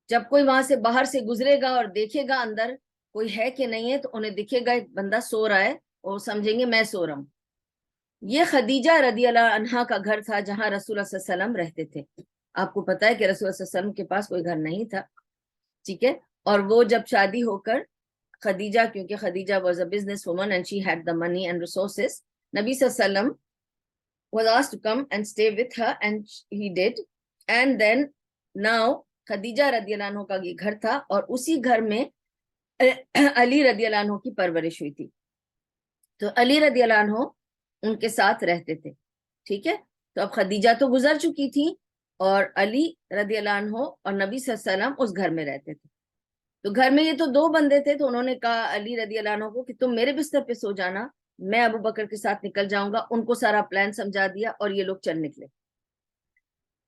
جب کوئی وہاں سے باہر سے گزرے گا اور دیکھے گا اندر کوئی ہے کہ نہیں ہے تو انہیں دکھے گا ایک بندہ سو رہا ہے اور سمجھیں گے میں سو رہا ہوں۔ یہ خدیجہ رضی اللہ عنہا کا گھر تھا جہاں رسول اللہ صلی اللہ علیہ وسلم رہتے تھے۔ آپ کو پتا ہے کہ رسول اللہ صلی اللہ علیہ وسلم کے پاس کوئی گھر نہیں تھا، ٹھیک ہے، اور وہ جب شادی ہو کر خدیجہ، کیونکہ Khadija was a business woman and she had the money and resources, نبی صلی اللہ علیہ وسلم was asked to come and stay with her and he did, and then now Khadija رضی اللہ عنہ کا یہ گھر تھا اور اسی گھر میں علی رضی اللہ عنہ کی پرورش ہوئی تھی، تو علی رضی اللہ عنہ ان کے ساتھ رہتے تھے، ٹھیک ہے۔ تو اب خدیجہ تو گزر چکی تھی اور علی رضی اللہ عنہ اور نبی صلی اللہ علیہ وسلم اس گھر میں رہتے تھے۔ تو گھر میں یہ تو 2 بندے تھے, تو انہوں نے کہا علی رضی اللہ عنہ کو کہ تم میرے بستر پہ سو جانا, میں ابو بکر کے ساتھ نکل جاؤں گا. ان کو سارا پلان سمجھا دیا اور یہ لوگ چل نکلے.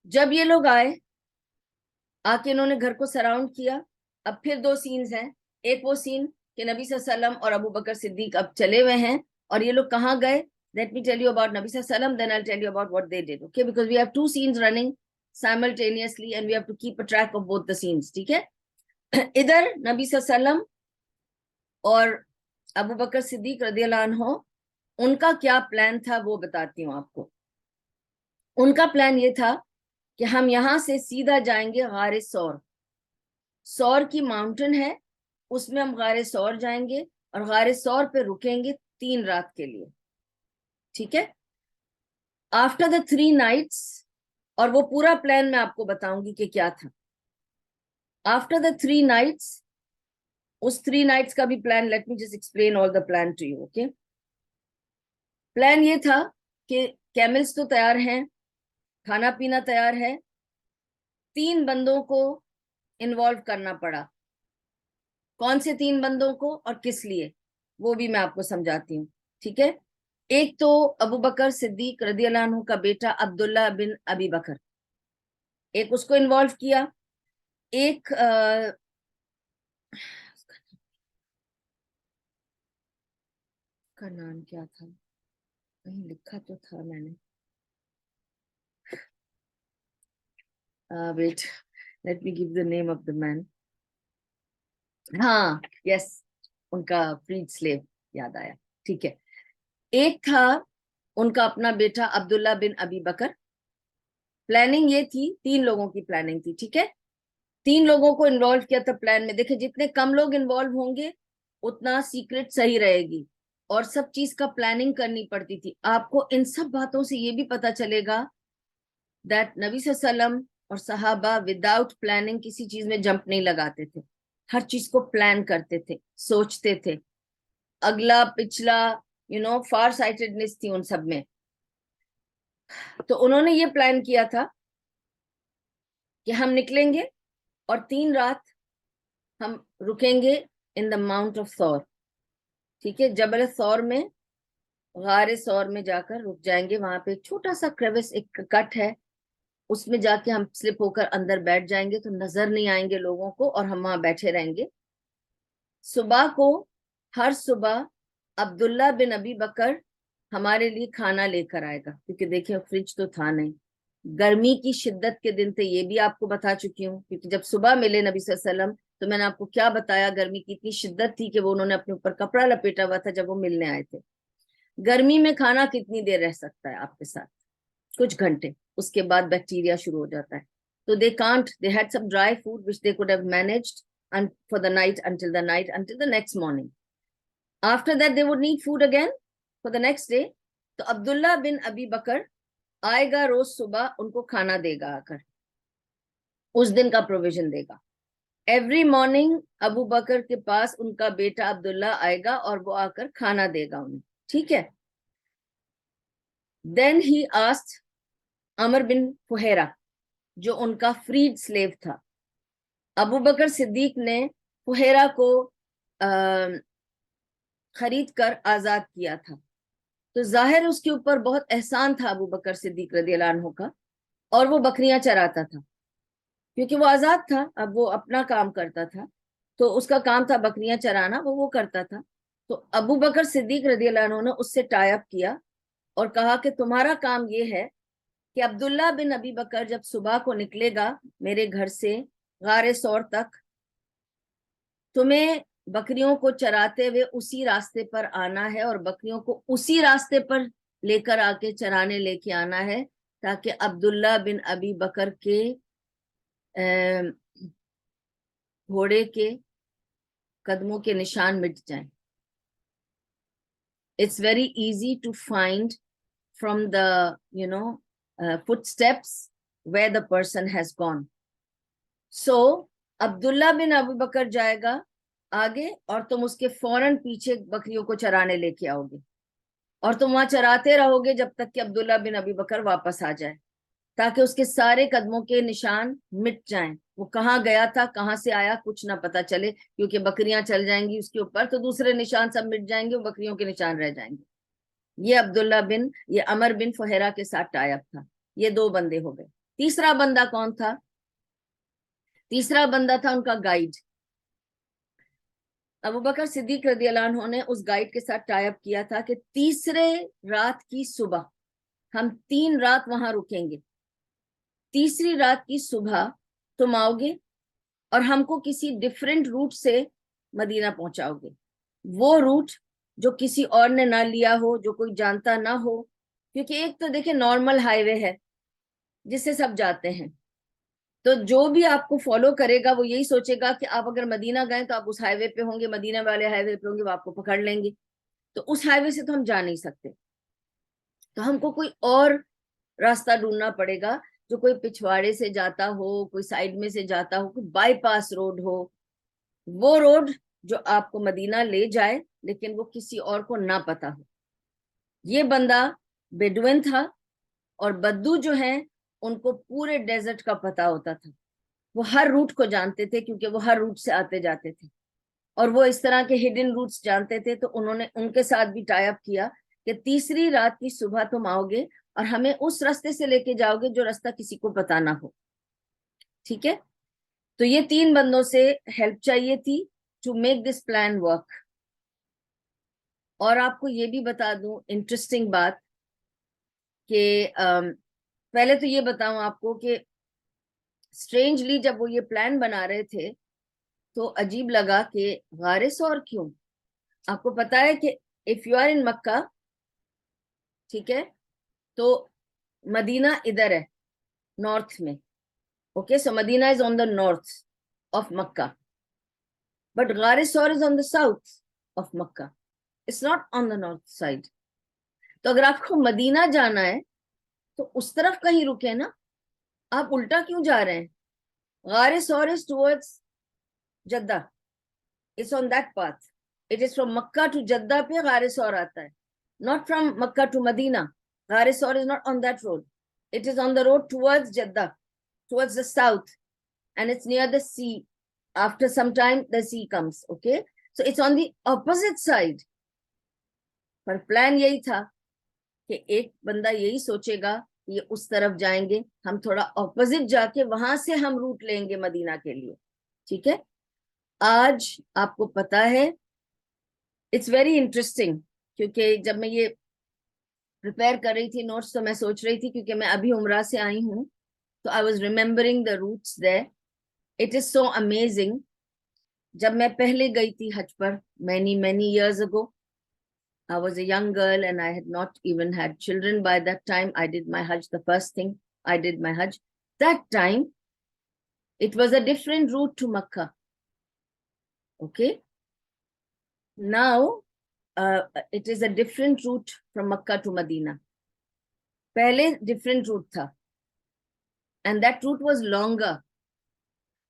جب یہ لوگ آئے, آ کے انہوں نے گھر کو سراؤنڈ کیا. اب پھر 2 سینز ہیں. ایک وہ سین کہ نبی صلی اللہ علیہ وسلم اور ابو بکر صدیق اب چلے ہوئے ہیں, اور یہ لوگ کہاں گئے. Let me tell you about Nabi Sallallahu Alaihi Wasallam, then I'll tell you about what they did. Okay, because we have 2 scenes running simultaneously and we have to keep a track of both the scenes. ٹھیک ہے. ادھر نبی صلی اللہ علیہ وسلم اور ابو بکر صدیق رضی اللہ عنہ, ان کا کیا پلان تھا وہ بتاتی ہوں آپ کو. ان کا پلان یہ تھا کہ ہم یہاں سے سیدھا جائیں گے غار سور. سور کی ماؤنٹن ہے, اس میں ہم غار سور جائیں گے اور غار سور پہ رکیں گے 3 رات کے لیے. ٹھیک ہے. آفٹر دا 3 نائٹس, اور وہ پورا پلان میں آپ کو بتاؤں گی کہ کیا تھا. آفٹر دا 3 نائٹس, اس 3 نائٹس کا بھی plan, let me just explain all the plan to you. Okay. Plan یہ تھا کہ کیملز تو تیار ہیں, کھانا پینا تیار ہے, 3 بندوں کو انوالو کرنا پڑا. کون سے 3 بندوں کو اور کس لیے, وہ بھی میں آپ کو سمجھاتی ہوں. ٹھیک ہے. ایک تو ابو بکر صدیق رضی اللہ عنہ کا بیٹا عبداللہ بن ابی بکر, ایک اس کو انوالو کیا. ایک کا نام کیا تھا, کہیں لکھا تو تھا میں نے, wait, let me give the name of the man. ہاں یس, ان کا فریڈ سلیو یاد آیا. ٹھیک ہے. ایک تھا ان کا اپنا بیٹا عبداللہ بن ابی بکر. پلاننگ یہ تھی, 3 لوگوں کی پلاننگ تھی. ٹھیک ہے. 3 لوگوں کو انوالو کیا تھا پلان میں. دیکھیں جتنے کم لوگ انوالو ہوں گے اتنا سیکرٹ صحیح رہے گی, اور سب چیز کا پلاننگ کرنی پڑتی تھی. آپ کو ان سب باتوں سے یہ بھی پتا چلے گا دیٹ نبی صلی اللہ علیہ وسلم اور صحابہ وداؤٹ پلاننگ کسی چیز میں جمپ نہیں لگاتے تھے. ہر چیز کو پلان کرتے تھے, سوچتے تھے, اگلا پچھلا, فار سائٹڈنس تھی ان سب میں. تو انہوں نے یہ پلان کیا تھا کہ ہم نکلیں گے اور 3 رات ہم رکیں گے ان دا ماؤنٹ آف ثور. ٹھیک ہے. جبل ثور میں, غار ثور میں جا کر رک جائیں گے. وہاں پہ ایک چھوٹا سا کریوس, ایک کٹ ہے, اس میں جا کے ہم سلپ ہو کر اندر بیٹھ جائیں گے, تو نظر نہیں آئیں گے لوگوں کو, اور ہم وہاں بیٹھے رہیں گے. صبح کو, ہر صبح عبداللہ بن ابی بکر ہمارے لیے کھانا لے کر آئے گا, کیونکہ دیکھیں فریج تو تھا نہیں. گرمی کی شدت کے دن تھے, یہ بھی آپ کو بتا چکی ہوں, کیونکہ جب صبح ملے نبی صلی اللہ علیہ وسلم تو میں نے آپ کو کیا بتایا, گرمی کی اتنی شدت تھی کہ وہ انہوں نے اپنے اوپر کپڑا لپیٹا ہوا تھا جب وہ ملنے آئے تھے. گرمی میں کھانا کتنی دیر رہ سکتا ہے آپ کے ساتھ, کچھ گھنٹے, اس کے بعد بیکٹیریا شروع ہو جاتا ہے. تو they had some dry food which they could have managed for the night, until the next morning. After that they would need food again for the next day. تو عبداللہ بن ابی بکر آئے گا روز صبح, ان کو کھانا دے گا, آ کر اس دن کا پروویژن دے گا. ایوری مارننگ ابو بکر کے پاس ان کا بیٹا عبداللہ آئے گا اور وہ آ کر کھانا دے گا انہیں. ٹھیک ہے. دین ہی آسکڈ عمر بن فہیرہ, جو ان کا فریڈ سلیو تھا. ابو بکر صدیق نے فہیرہ کو خرید کر آزاد کیا تھا. تو ظاہر اس کے اوپر بہت احسان تھا ابو بکر صدیق رضی اللہ عنہ کا, اور وہ بکریاں چراتا تھا, کیونکہ وہ آزاد تھا, اب وہ اپنا کام کرتا تھا, تو اس کا کام تھا بکریاں چرانا, وہ کرتا تھا. تو ابو بکر صدیق رضی اللہ عنہ نے اس سے ٹائی اپ کیا اور کہا کہ تمہارا کام یہ ہے کہ عبداللہ بن ابی بکر جب صبح کو نکلے گا میرے گھر سے غار سور تک, تمہیں بکریوں کو چراتے ہوئے اسی راستے پر آنا ہے, اور بکریوں کو اسی راستے پر لے کر آ کے چرانے لے کے آنا ہے, تاکہ عبداللہ بن ابی بکر کے گھوڑے کے قدموں کے نشان مٹ جائیں. It's very easy to find from the footsteps where the person has gone. So عبداللہ بن ابو بکر جائے گا آگے, اور تم اس کے فوراً پیچھے بکریوں کو چرانے لے کے آؤ گے, اور تم وہاں چراتے رہو گے جب تک کہ عبداللہ بن ابی بکر واپس آ جائے. تاکہ اس کے سارے قدموں کے نشان مٹ جائیں. وہ کہاں گیا تھا, کہاں سے آیا, کچھ نہ پتا چلے, کیونکہ بکریاں چل جائیں گی اس کے اوپر تو دوسرے نشان سب مٹ جائیں گے, وہ بکریوں کے نشان رہ جائیں گے. یہ عمر بن فہرہ کے ساتھ ٹائی اپ تھا. یہ 2 بندے ہو گئے. تیسرا بندہ کون تھا؟ تیسرا بندہ تھا ان کا گائیڈ. ابوبکر صدیق رضی اللہ عنہ نے اس گائیڈ کے ساتھ ٹائی اپ کیا تھا کہ تیسرے رات کی صبح ہم 3 رات وہاں رکیں گے. تیسری رات کی صبح تم آؤ گے اور ہم کو کسی ڈفرینٹ روٹ سے مدینہ پہنچاؤ گے. وہ روٹ جو کسی اور نے نہ لیا ہو, جو کوئی جانتا نہ ہو, کیونکہ ایک تو دیکھیں نارمل ہائی وے ہے جس سے سب جاتے ہیں, تو جو بھی آپ کو فالو کرے گا وہ یہی سوچے گا کہ آپ اگر مدینہ گئے تو آپ اس ہائی وے پہ ہوں گے, مدینہ والے ہائی وے پہ ہوں گے, وہ آپ کو پکڑ لیں گے. تو اس ہائی وے سے تو ہم جا نہیں سکتے, تو ہم کو کوئی اور راستہ ڈھونڈنا پڑے گا جو کوئی پچھواڑے سے جاتا ہو, کوئی سائڈ میں سے جاتا ہو, کوئی بائی پاس روڈ ہو, وہ روڈ جو آپ کو مدینہ لے جائے لیکن وہ کسی اور کو نہ پتا ہو. یہ بندہ بیڈوین تھا, اور بدو جو ہیں ان کو پورے ڈیزرٹ کا پتا ہوتا تھا. وہ ہر روٹ کو جانتے تھے کیونکہ وہ ہر روٹ سے آتے جاتے تھے, اور وہ اس طرح کے ہڈن روٹس جانتے تھے. تو انہوں نے ان کے ساتھ بھی ٹائی اپ کیا کہ تیسری رات کی صبح تم آؤ گے اور ہمیں اس راستے سے لے کے جاؤ گے جو راستہ کسی کو پتا نہ ہو. ٹھیک ہے, تو یہ 3 بندوں سے ہیلپ چاہیے تھی to make this plan work. اور آپ کو یہ بھی بتا دوں انٹرسٹنگ بات کہ پہلے تو یہ بتاؤں آپ کو کہ اسٹرینجلی جب وہ یہ پلان بنا رہے تھے تو عجیب لگا کہ غار ثور کیوں. آپ کو پتا ہے کہ if you are in Mecca, ٹھیک ہے, تو مدینہ ادھر ہے نارتھ میں. Okay, so Medina is on the north of Mecca, but Ghar Thawr is on the south of Mecca, it's not on the north side. تو اگر آپ کو مدینہ جانا ہے تو اس طرف کہیں رکے نا, آپ الٹا کیوں جا رہے ہیں؟ Ghar Thawr is towards Jeddah, it's on that path. It is from Mecca to Jeddah پہ غار ثور آتا ہے, not from Makkah to Medina. Ghar Saur is not on that road. It is on the road towards Jeddah, towards the south, and it's near the sea. After some time, the sea comes. Okay, so it's on the opposite side. Per plan یہی تھا کہ ایک بندہ یہی سوچے گا یہ اس طرف جائیں گے, ہم تھوڑا اپوزٹ جا کے وہاں سے ہم روٹ لیں گے مدینہ کے لیے. ٹھیک ہے, آج آپ کو پتا ہے اٹس ویری انٹرسٹنگ, کیونکہ جب میں یہ پریپیئر کر رہی تھی نوٹس تو میں سوچ رہی تھی, کیونکہ میں ابھی عمرہ سے آئی ہوں, تو I was remembering the roots there. It is so amazing. جب میں پہلے گئی تھی حج پر many years ago, I was a young girl and I had not even had children by that time. I did my Hajj, the first thing I did my Hajj. That time, it was a different route to Makkah. Okay? Now, it is a different route from Makkah to Medina. پہلے different route تھا, and that route was longer.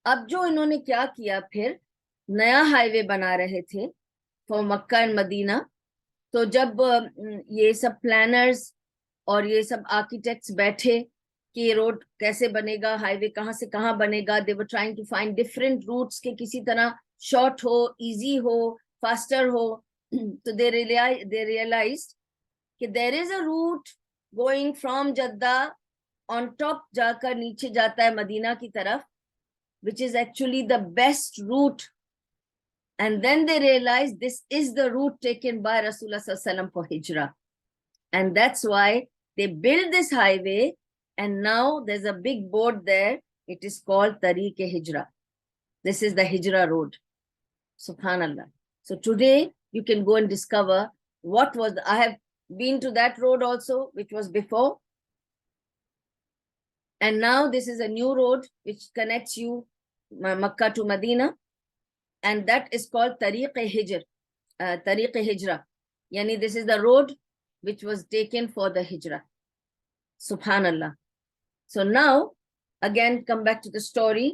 اب جو انہوں نے کیا کیا, پھر نیا ہائی وے بنا رہے تھے for مکہ اینڈ مدینہ. تو جب یہ سب پلانرز اور یہ سب آرکیٹیکٹس بیٹھے کہ یہ روڈ کیسے بنے گا, ہائی وے کہاں سے کہاں بنے گا, they were trying to find different routes کہ کسی طرح شارٹ ہو, ایزی ہو, فاسٹر ہو. تو they realized کہ there is a route going from Jeddah on top جا کر نیچے جاتا ہے مدینہ کی طرف, which is actually the best route. And then they realized this is the route taken by Rasulullah sallallahu alaihi wasallam for Hijrah. And that's why they built this highway, and now there's a big board there. It is called Tariq-e-Hijrah. This is the Hijrah road. Subhanallah. So today you can go and discover what was, I have been to that road also, which was before. And now this is a new road which connects you Makkah to Medina. And that is called Tariq-e-Hijr, Tariq-e-Hijrah. Yani this is the road which was taken for the Hijrah. Subhanallah. So now, again, come back to the story.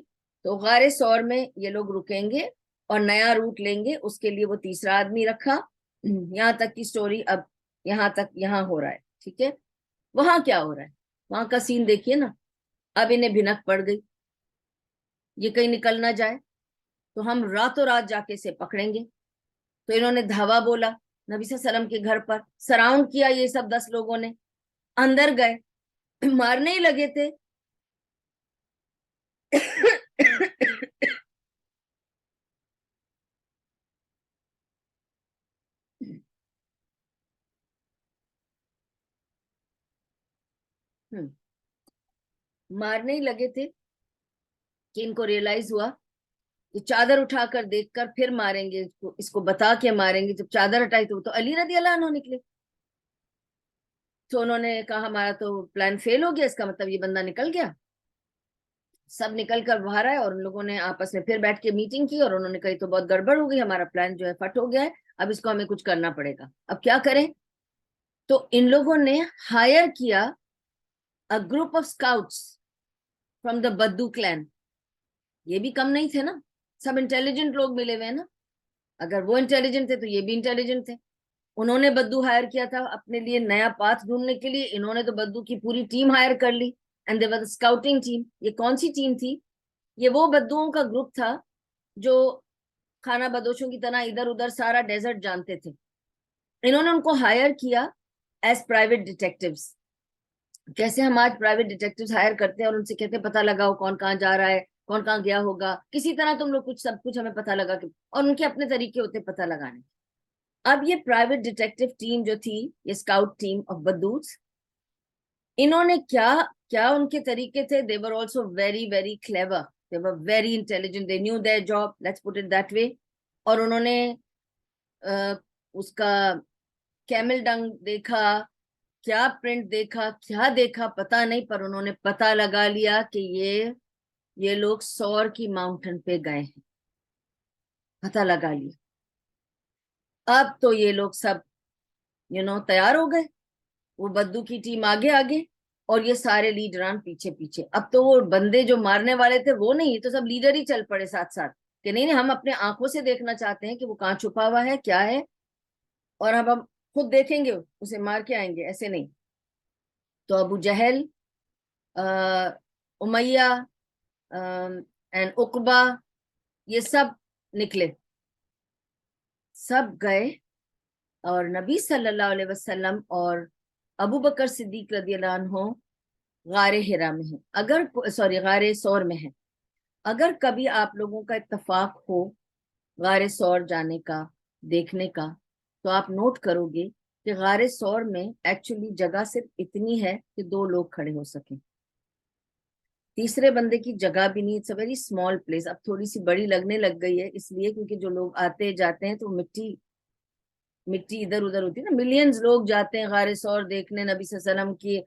تو غار ثور میں یہ لوگ رکیں گے اور نیا route لیں گے, اس کے لیے وہ تیسرا آدمی رکھا. یہاں تک کی سٹوری اب یہاں تک یہاں ہو رہا ہے. ٹھیک ہے, وہاں کیا ہو رہا ہے؟ وہاں کا سین دیکھیے نا. اب انہیں بھنک پڑ گئی, یہ کہیں نکل نہ جائے تو ہم راتوں رات جا کے اسے پکڑیں گے. تو انہوں نے دھاوا بولا نبی صلی اللہ علیہ وسلم کے گھر پر, سراؤنڈ کیا یہ سب 10 لوگوں نے, اندر گئے, مارنے ہی لگے تھے. مارنے ہی لگے تھے کہ ان کو ریئلائز ہوا کہ چادر اٹھا کر دیکھ کر پھر ماریں گے, اس کو بتا کے ماریں گے. جب چادر ہٹائی تو علی رضی اللہ عنہ نکلے. تو انہوں نے کہا ہمارا تو پلان فیل ہو گیا, اس کا مطلب یہ بندہ نکل گیا. سب نکل کر باہر آئے اور ان لوگوں نے آپس میں پھر بیٹھ کے میٹنگ کی اور انہوں نے کہی تو بہت گڑبڑ ہو گئی, ہمارا پلان جو ہے فٹ ہو گیا ہے, اب اس کو ہمیں کچھ کرنا پڑے گا, اب کیا کریں. تو ان لوگوں نے ہائر کیا a group of scouts from the بدو clan. یہ بھی کم نہیں تھے نا, سب انٹیلیجنٹ لوگ ملے ہوئے نا, اگر وہ انٹیلیجنٹ تھے تو یہ بھی انٹیلیجنٹ تھے. انہوں نے بدو ہائر کیا تھا اپنے لیے نیا پاتھ ڈھونڈنے کے لیے. انہوں نے تو بدو کی پوری ٹیم ہائر کر لی, and there was a scouting team. یہ کون سی ٹیم تھی؟ یہ وہ بدوؤں کا گروپ تھا جو خانہ بدوشوں کی طرح ادھر ادھر سارا ڈیزرٹ جانتے تھے. انہوں نے ان کو ہائر کیا ایز پرائیویٹ ڈیٹیکٹیوز. کیسے ہم آج پرائیویٹ ڈیٹیکٹیوز ہائر کرتے ہیں اور ان سے کہتے ہیں پتہ لگاؤ کون کہاں جا رہا ہے, کون کہاں گیا ہوگا, کسی طرح تم لوگ کچھ سب کچھ ہمیں پتہ لگا کے, اور ان کے اپنے طریقے ہوتے پتہ لگانے. اب یہ پرائیویٹ ڈیٹیکٹیو ٹیم جو تھی, یہ اسکاؤٹ ٹیم آف بدوز, انہوں نے کیا ان کے طریقے تھے. they were also very very clever, they were very intelligent, they knew their job, let's put it that way. اور انہوں نے اس کا کیمل ڈنگ دیکھا, کیا پرنٹ دیکھا, کیا دیکھا پتا نہیں, پر انہوں نے پتا لگا لیا کہ یہ لوگ سور کی ماؤنٹن پہ گئے ہیں, پتا لگا لیا. اب تو یہ لوگ سب تیار ہو گئے, وہ بدو کی ٹیم آگے آگے اور یہ سارے لیڈران پیچھے پیچھے. اب تو وہ بندے جو مارنے والے تھے وہ نہیں, یہ تو سب لیڈر ہی چل پڑے ساتھ ساتھ کہ نہیں ہم اپنے آنکھوں سے دیکھنا چاہتے ہیں کہ وہ کہاں چھپا ہوا ہے, کیا ہے, اور اب ہم خود دیکھیں گے اسے مار کے آئیں گے, ایسے نہیں. تو ابو جہل, امیہ اینڈ عقبہ, یہ سب نکلے, سب گئے اور نبی صلی اللہ علیہ وسلم اور ابو بکر صدیق رضی اللہ عنہ غار ہرا میں ہیں, غار سور میں ہیں. اگر کبھی آپ لوگوں کا اتفاق ہو غار سور جانے کا, دیکھنے کا, تو آپ نوٹ کرو گے کہ غار سور میں ایکچولی جگہ صرف اتنی ہے کہ 2 لوگ کھڑے ہو سکیں, تیسرے بندے کی جگہ بھی نہیں. It's a very small place. اب تھوڑی سی بڑی لگنے لگ گئی ہے اس لیے کیونکہ جو لوگ آتے جاتے ہیں تو مٹی ادھر ادھر ہوتی ہے نا, ملینز لوگ جاتے ہیں غار سور دیکھنے نبی صلی اللہ علیہ وسلم کی,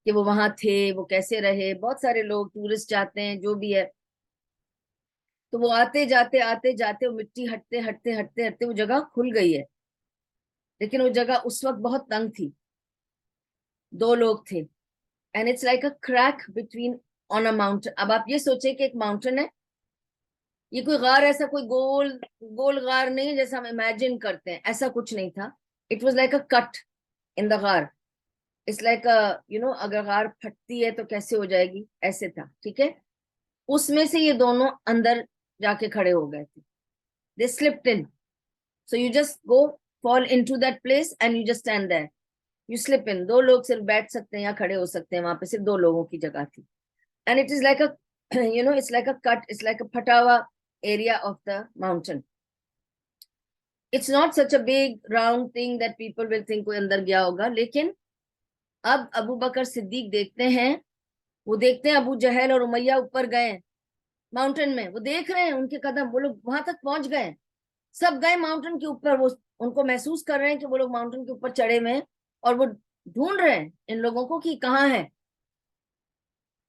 کہ وہ وہاں تھے, وہ کیسے رہے. بہت سارے لوگ ٹورسٹ جاتے ہیں جو بھی ہے, تو وہ آتے جاتے وہ مٹی ہٹتے وہ جگہ کھل گئی ہے. لیکن وہ جگہ اس وقت بہت تنگ تھی, 2 لوگ تھے, and it's like a crack between on a mountain. اب آپ یہ سوچیں کہ ایک ماؤنٹین ہے, یہ کوئی غار ایسا کوئی گول غار نہیں ہے جیسا ہم امیجن کرتے ہیں, ایسا کچھ نہیں تھا. It was like a cut in the غار. اٹس لائک اگر غار پھٹتی ہے تو کیسے ہو جائے گی, ایسے تھا, ٹھیک ہے. اس میں سے یہ دونوں اندر جا کے کھڑے ہو گئے تھے. they slipped in, so you just go fall into that place and you just stand there, you slip in. 2 لوگ صرف بیٹھ سکتے ہیں یا کھڑے ہو سکتے ہیں, وہاں پہ صرف 2 لوگوں کی جگہ تھی. and it is like a it's like a cut, it's like a پھٹا ہوا area of the mountain. It's not such a big round thing that people will think کوئی اندر گیا ہوگا. لیکن اب ابو بکر صدیق دیکھتے ہیں ابو جہل اور امیہ اوپر گئے ماؤنٹین میں, وہ دیکھ رہے ہیں ان کے قدم, وہ لوگ وہاں تک پہنچ گئے, سب گئے ماؤنٹین کے اوپر. وہ ان کو محسوس کر رہے ہیں کہ وہ لوگ ماؤنٹین کے اوپر چڑھے ہوئے ہیں اور وہ ڈھونڈ رہے ہیں ان لوگوں کو کہ کہاں ہے.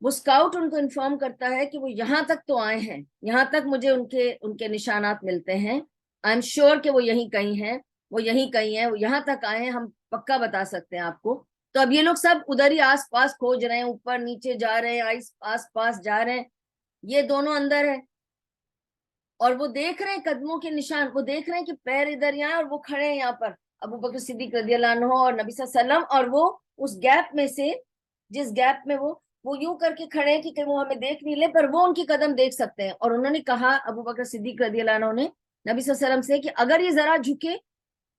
وہ اسکاؤٹ ان کو انفارم کرتا ہے کہ وہ یہاں تک تو آئے ہیں, یہاں تک مجھے ان کے نشانات ملتے ہیں, آئی ایم شیور کہ وہ یہیں کہیں ہیں, وہ یہاں تک آئے ہیں, ہم پکا بتا سکتے ہیں آپ کو. تو اب یہ لوگ سب ادھر ہی آس پاس کھوج رہے ہیں, اوپر نیچے جا رہے ہیں, آس پاس جا رہے ہیں. یہ دونوں اندر ہے اور وہ دیکھ رہے ہیں قدموں کے نشان, وہ دیکھ رہے ہیں کہ پیر ادھر یہاں اور وہ کھڑے ہیں یہاں پر ابو بکر صدیق رضی اللہ عنہ اور نبی صلی اللہ علیہ وسلم, اور وہ اس گیپ میں سے جس گیپ میں وہ یوں کر کے کھڑے ہیں کہ وہ ہمیں دیکھ نہیں لے، پر وہ ان کی قدم دیکھ سکتے ہیں. اور انہوں نے کہا ابو بکر صدیق رضی اللہ عنہ نے نبی صلی اللہ علیہ وسلم سے کہ اگر یہ ذرا جھکے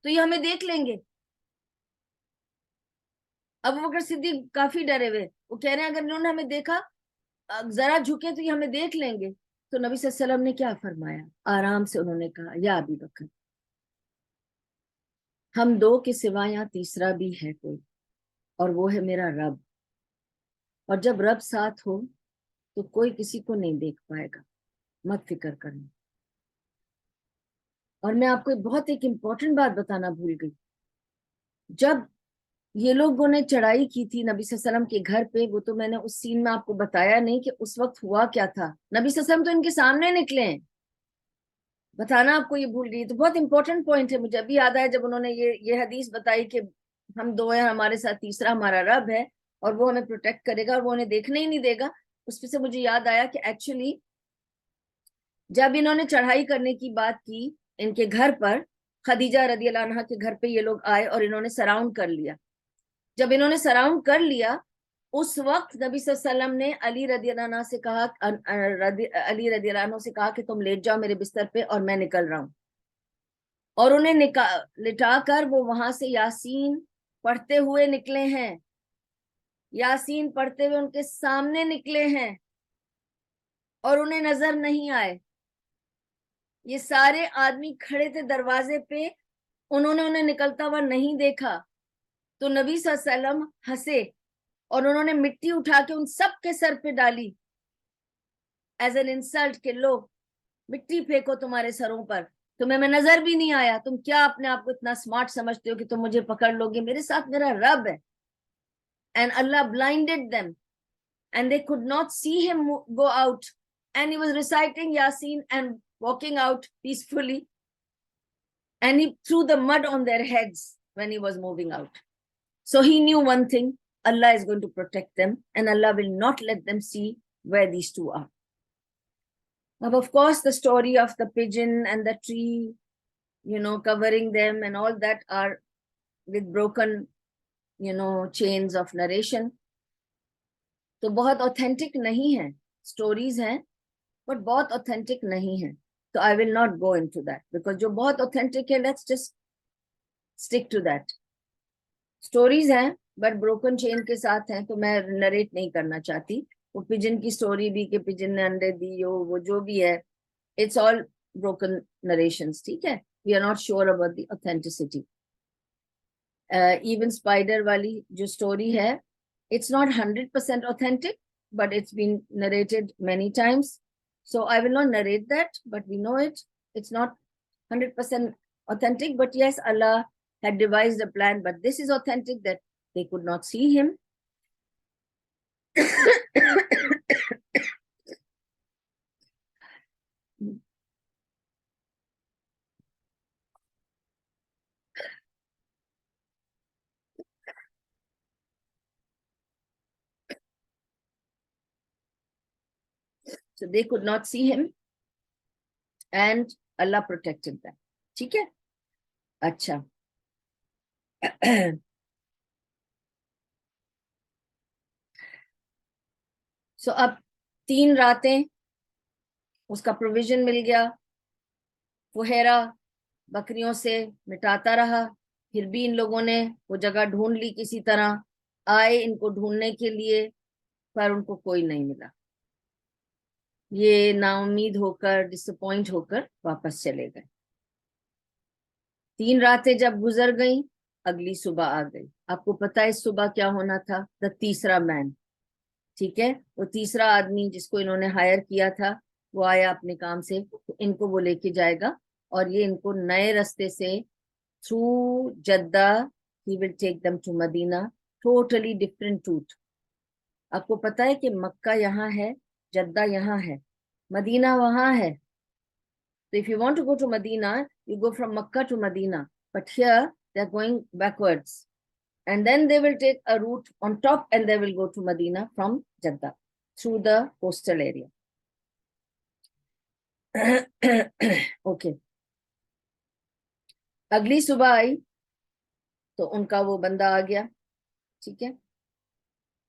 تو یہ ہمیں دیکھ لیں گے. ابو بکر صدیق کافی ڈرے ہوئے، وہ کہہ رہے ہیں اگر انہوں نے ہمیں دیکھا ذرا جھکے تو یہ ہمیں دیکھ لیں گے. تو نبی صلی اللہ علیہ وسلم نے کیا فرمایا؟ آرام سے انہوں نے کہا یا ابی بکر، ہم دو کے سوا یہاں تیسرا بھی ہے کوئی، اور وہ ہے میرا رب، اور جب رب ساتھ ہو تو کوئی کسی کو نہیں دیکھ پائے گا، مت فکر کرنا. اور میں آپ کو بہت ایک امپورٹنٹ بات بتانا بھول گئی. جب یہ لوگوں نے چڑھائی کی تھی نبی صلی اللہ علیہ وسلم کے گھر پہ، وہ تو میں نے اس سین میں آپ کو بتایا نہیں کہ اس وقت ہوا کیا تھا. نبی صلی اللہ علیہ وسلم تو ان کے سامنے نکلے ہیں، بتانا آپ کو یہ بھول گئی. تو بہت امپورٹنٹ پوائنٹ ہے، مجھے ابھی یاد آیا جب انہوں نے یہ حدیث بتائی کہ ہم دو ہیں، ہمارے ساتھ تیسرا ہمارا رب ہے اور وہ ہمیں پروٹیکٹ کرے گا اور وہ انہیں دیکھنے ہی نہیں دے گا. اس پہ سے مجھے یاد آیا کہ ایکچولی جب انہوں نے چڑھائی کرنے کی بات کی ان کے گھر پر، خدیجہ رضی اللہ عنہا کے گھر پہ یہ لوگ آئے اور انہوں نے سراؤنڈ کر لیا. جب انہوں نے سراؤنڈ کر لیا اس وقت نبی صلی اللہ علیہ وسلم نے علی رضی اللہ عنہ سے کہا، علی رضی اللہ عنہ سے کہا کہ تم لیٹ جاؤ میرے بستر پہ اور میں نکل رہا ہوں. اور انہیں لٹا کر وہ وہاں سے یاسین پڑھتے ہوئے نکلے ہیں، یاسین پڑھتے ہوئے ان کے سامنے نکلے ہیں اور انہیں نظر نہیں آئے. یہ سارے آدمی کھڑے تھے دروازے پہ، انہوں نے انہیں نکلتا ہوا نہیں دیکھا. تو نبی صلی اللہ علیہ وسلم ہنسے اور انہوں نے مٹی اٹھا کے ان سب کے سر پہ ڈالی ایز این انسلٹ کہ لو مٹی پھینکو تمہارے سروں پر، تمہیں میں نظر بھی نہیں آیا، تم کیا اپنے آپ کو اتنا سمارٹ سمجھتے ہو کہ تم مجھے پکڑ لو گے؟ میرے ساتھ میرا رب ہے. And Allah blinded them and they could not see him go out, and he was reciting Yasin and walking out peacefully, and he threw the mud on their heads when he was moving out. So he knew one thing, Allah is going to protect them and Allah will not let them see where these two are. Now, of course, the story of the pigeon and the tree, covering them and all that are with broken, chains of narration. تو بہت authentic نہیں ہے، stories ہیں but بہت authentic نہیں ہے. تو I will not go into that because جو بہت authentic ہے let's just stick to that. stories ہیں but broken chain کے ساتھ ہیں تو میں narrate نہیں کرنا چاہتی. وہ pigeon کی story بھی کہ pigeon نے انڈے دی وہ جو بھی ہے it's all broken narrations. ٹھیک ہے، we are not sure about the authenticity. Even spider والی جو story ہے it's not 100% authentic but it's been narrated many times, so I will not narrate that, but we know it's not 100% authentic, but yes, Allah had devised a plan, but this is authentic that they could not see him. So they could not see him and Allah protected them. ٹھیک ہے، اچھا. سو اب 3 راتیں اس کا provision مل گیا. فہیرا بکریوں سے مٹاتا رہا، پھر بھی ان لوگوں نے وہ جگہ ڈھونڈ لی، کسی طرح آئے ان کو ڈھونڈنے کے لیے پر ان کو کوئی نہیں ملا. یہ نا امید ہو کر ڈس اپوائنٹ ہو کر واپس چلے گئے. 3 راتیں جب گزر گئیں اگلی صبح آ گئی. آپ کو پتا ہے اس صبح کیا ہونا تھا؟ دا تیسرا مین. ٹھیک ہے، وہ تیسرا آدمی جس کو انہوں نے ہائر کیا تھا وہ آیا اپنے کام سے، ان کو وہ لے کے جائے گا اور یہ ان کو نئے رستے سے through Jeddah he will take them to Medina. Totally different route. آپ کو پتا ہے کہ مکہ یہاں ہے، جدہ یہاں ہے، مدینہ وہاں ہے. So if you want to go to Medina, you go from Makkah to Medina. But here they are going backwards. And then they will take a route on top and they will go to Medina from Jeddah through the coastal area. Okay. اگلی صبح آئی تو ان کا وہ بندہ آ گیا. ٹھیک ہے،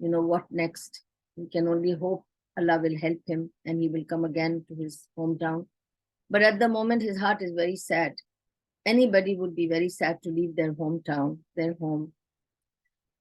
what next. He can only hope Allah will help him and he will come again to his hometown. But at the moment, his heart is very sad. Anybody would be very sad to leave their hometown, their home.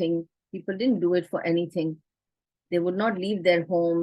thing. People didn't do it for anything. They would not leave their home,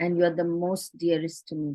and you are the most dearest to me.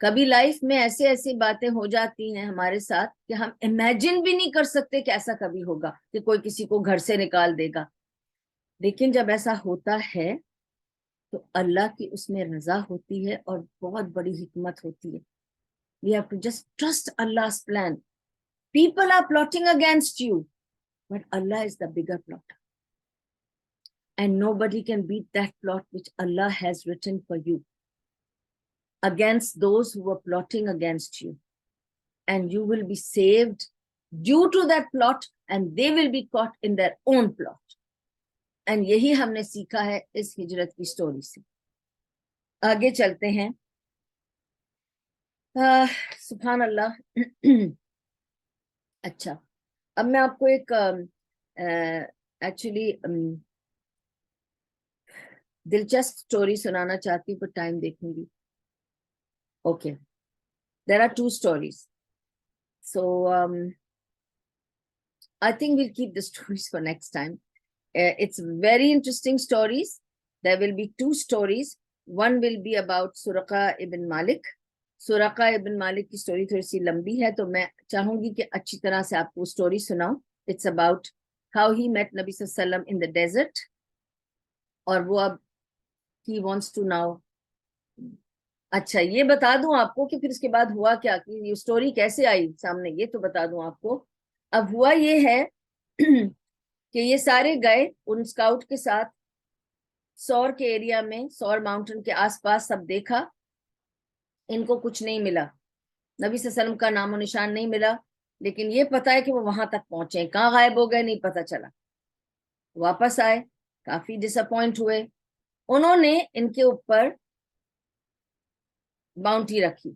کبھی life میں ایسے ایسی باتیں ہو جاتی ہیں ہمارے ساتھ کہ ہم امیجن بھی نہیں کر سکتے کہ ایسا کبھی ہوگا کہ کوئی کسی کو گھر سے نکال دے گا. لیکن جب ایسا ہوتا ہے تو اللہ کی اس میں رضا ہوتی ہے اور بہت بڑی حکمت ہوتی ہے. We have to just trust Allah's plan. People are plotting against you, but Allah is the bigger plotter. And nobody can beat that plot which Allah has written for you against those who were plotting against you. And you will be saved due to that plot, and they will be caught in their own plot. And یہی ہم نے سیکھا ہے اس ہجرت کی story سے. آگے چلتے ہیں. سبحان اللہ. اچھا, اب میں آپ کو ایک ایکچولی دلچسپ سٹوری سنانا چاہتی ہوں, پر ٹائم دیکھوں گی. Okay, there are 2 stories. So I think we'll keep the stories for next time. It's very interesting stories. There will be 2 stories. One will be about Suraqa ibn Malik. سراقہ ابن مالک کی story تھوڑی سی لمبی ہے, تو میں چاہوں گی کہ اچھی طرح سے آپ کو سٹوری سناؤں. It's about how he met نبی صلی اللہ علیہ وسلم ان دا ڈیزرٹ, اور وہ اب ہی وانٹس ٹو ناؤ. اچھا, یہ بتا دوں آپ کو کہ پھر اس کے بعد ہوا کیا, کہ یہ سٹوری کیسے آئی سامنے, یہ تو بتا دوں آپ کو. اب ہوا یہ ہے کہ یہ سارے گئے ان اسکاؤٹ کے ساتھ سور کے ایریا میں, سور ماؤنٹین کے آس پاس سب دیکھا, ان کو کچھ نہیں ملا, نبی صلی اللہ علیہ وسلم کا نام و نشان نہیں ملا. لیکن یہ پتا ہے کہ وہ وہاں تک پہنچے, کہاں غائب ہو گئے نہیں پتا چلا. واپس آئے, کافی ڈس اپوائنٹ ہوئے. انہوں نے ان کے اوپر باؤنٹی رکھی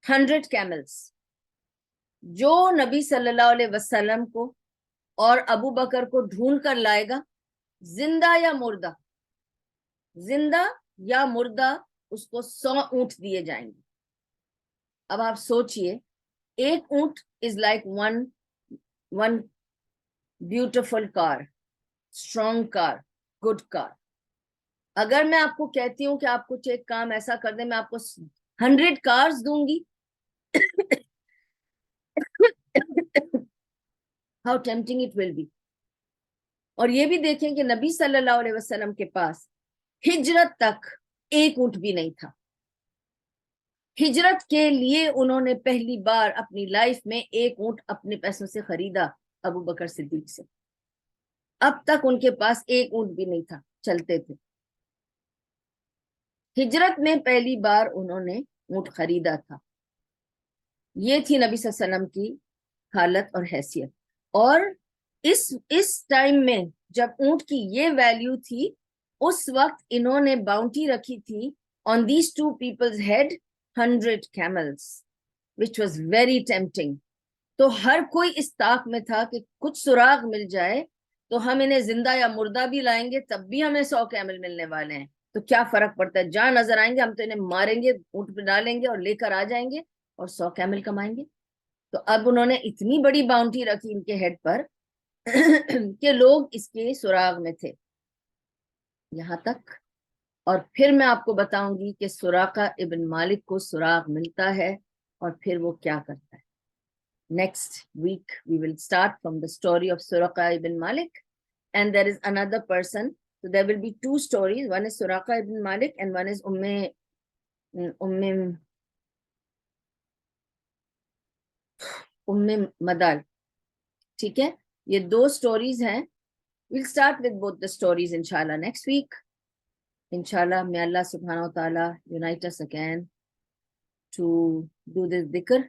100 کیملز, جو نبی صلی اللہ علیہ وسلم کو اور ابو بکر کو ڈھونڈ کر لائے گا, زندہ یا مردہ, زندہ یا مردہ, اس کو 100 اونٹ دیے جائیں گے. اب آپ سوچئے, ایک اونٹ is like one beautiful car, strong car, good car. اگر میں آپ کو کہتی ہوں کہ آپ کچھ ایک کام ایسا کر دیں, میں آپ کو 100 کارز دوں گی, ہاؤ ٹیمپٹنگ اٹ ول بی. اور یہ بھی دیکھیں کہ نبی صلی اللہ علیہ وسلم کے پاس ہجرت تک ایک اونٹ بھی نہیں تھا. ہجرت کے لیے انہوں نے پہلی بار اپنی لائف میں ایک اونٹ اپنے پیسوں سے خریدا ابو بکر صدیق سے. اب تک ان کے پاس ایک اونٹ بھی نہیں تھا, چلتے تھے. ہجرت میں پہلی بار انہوں نے اونٹ خریدا تھا. یہ تھی نبی صلی اللہ علیہ وسلم کی حالت اور حیثیت. اور اس ٹائم میں جب اونٹ کی یہ ویلیو تھی, اس وقت انہوں نے باؤنٹی رکھی تھی on these 2 people's head 100 camels, which was very tempting. تو ہر کوئی اس طاق میں تھا کہ کچھ سراغ مل جائے تو ہم انہیں زندہ یا مردہ بھی لائیں گے, تب بھی ہمیں 100 کیمل ملنے والے ہیں. تو کیا فرق پڑتا ہے, جہاں نظر آئیں گے ہم تو انہیں ماریں گے, اونٹ پہ ڈالیں گے اور لے کر آ جائیں گے اور 100 کیمل کمائیں گے. تو اب انہوں نے اتنی بڑی باؤنٹی رکھی ان کے ہیڈ پر کہ لوگ اس کے سراغ میں تھے. یہاں تک, اور پھر میں آپ کو بتاؤں گی کہ سراقہ ابن مالک کو سراغ ملتا ہے اور پھر وہ کیا کرتا ہے. Next week we will start from the story of Suraqa ibn Malik, and there is another person. So there will be 2 stories. One is Suraqa ibn Malik and one is Umm Madal. ٹھیک ہے, یہ 2 stories ہیں. We'll start with both the stories inshallah next week. Inshallah, may Allah subhanahu wa ta'ala unite us again to do this dhikr.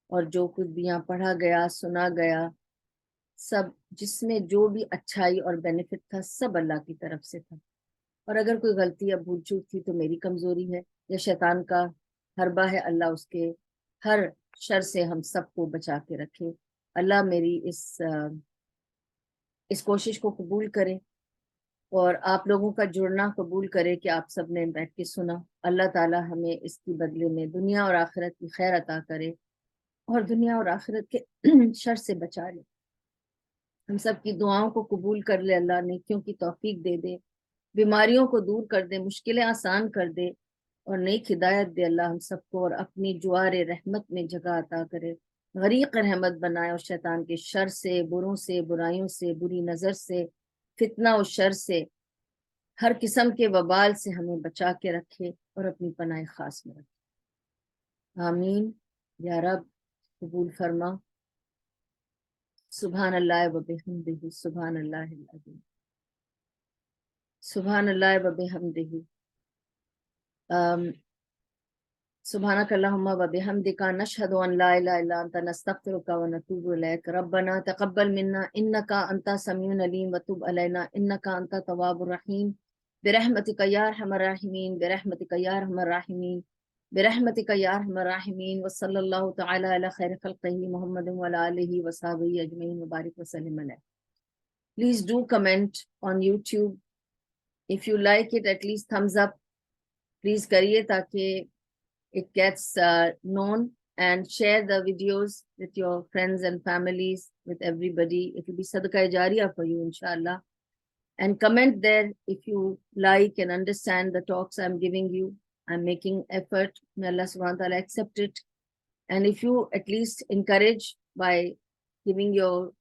اور جو کچھ بھی یہاں پڑھا گیا, سنا گیا, سب جس میں جو بھی اچھائی اور بینیفٹ تھا سب اللہ کی طرف سے تھا. اور اگر کوئی غلطی یا بھول چوک تھی تو میری کمزوری ہے یا شیطان کا حربہ ہے, اللہ اس کے ہر شر سے ہم سب کو بچا کے رکھے. اللہ میری اس کوشش کو قبول کرے اور آپ لوگوں کا جڑنا قبول کرے کہ آپ سب نے بیٹھ کے سنا. اللہ تعالی ہمیں اس کی بدلے میں دنیا اور آخرت کی خیر عطا کرے اور دنیا اور آخرت کے شر سے بچا لے. ہم سب کی دعاؤں کو قبول کر لے, اللہ نیکیوں کی توفیق دے دے, بیماریوں کو دور کر دے, مشکلیں آسان کر دے, اور نیک ہدایت دے اللہ ہم سب کو، اور اپنی جوار رحمت میں جگہ عطا کرے، غریق رحمت بنائے، اور شیطان کے شر سے، بروں سے، برائیوں سے، بری نظر سے، فتنہ و شر سے، ہر قسم کے وبال سے ہمیں بچا کے رکھے اور اپنی پناہ خاص میں رکھے۔ آمین یا رب، قبول فرما۔ سبحان اللہ و بحمدہ، سبحان اللہ العظیم، سبحان اللہ و بحمدہ، سبحانک اللہم و بحمدک، نشہد ان لا الہ الا انت، نستغفرک و نتوب الیک، ربنا تقبل منا انک انت السمیع العلیم وتب علینا انک انت التواب الرحیم، برحمتک یا ارحم الراحمین، برحمتک یا ارحم الراحمین، برحمتک یا ارحم الراحمین، وصلی اللہ تعالی علی خیر خلقہ محمد وعلی آلہ وصحبہ اجمعین وبارک وسلم علیہ۔ Please do comment on YouTube. If you like it, at least thumbs up. Please کریے تاکہ it gets known, and share the videos with your friends and families, with everybody. It will be sadaqah jariyah for you, inshallah. And comment there if you like and understand the talks I'm giving you. I'm making effort. May Allah subhanahu wa ta'ala accept it. And if you at least encourage by giving your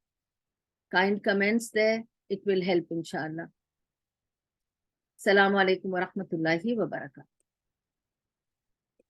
kind comments there, it will help, inshallah. Assalamu alaikum wa rahmatullahi wa barakatuh.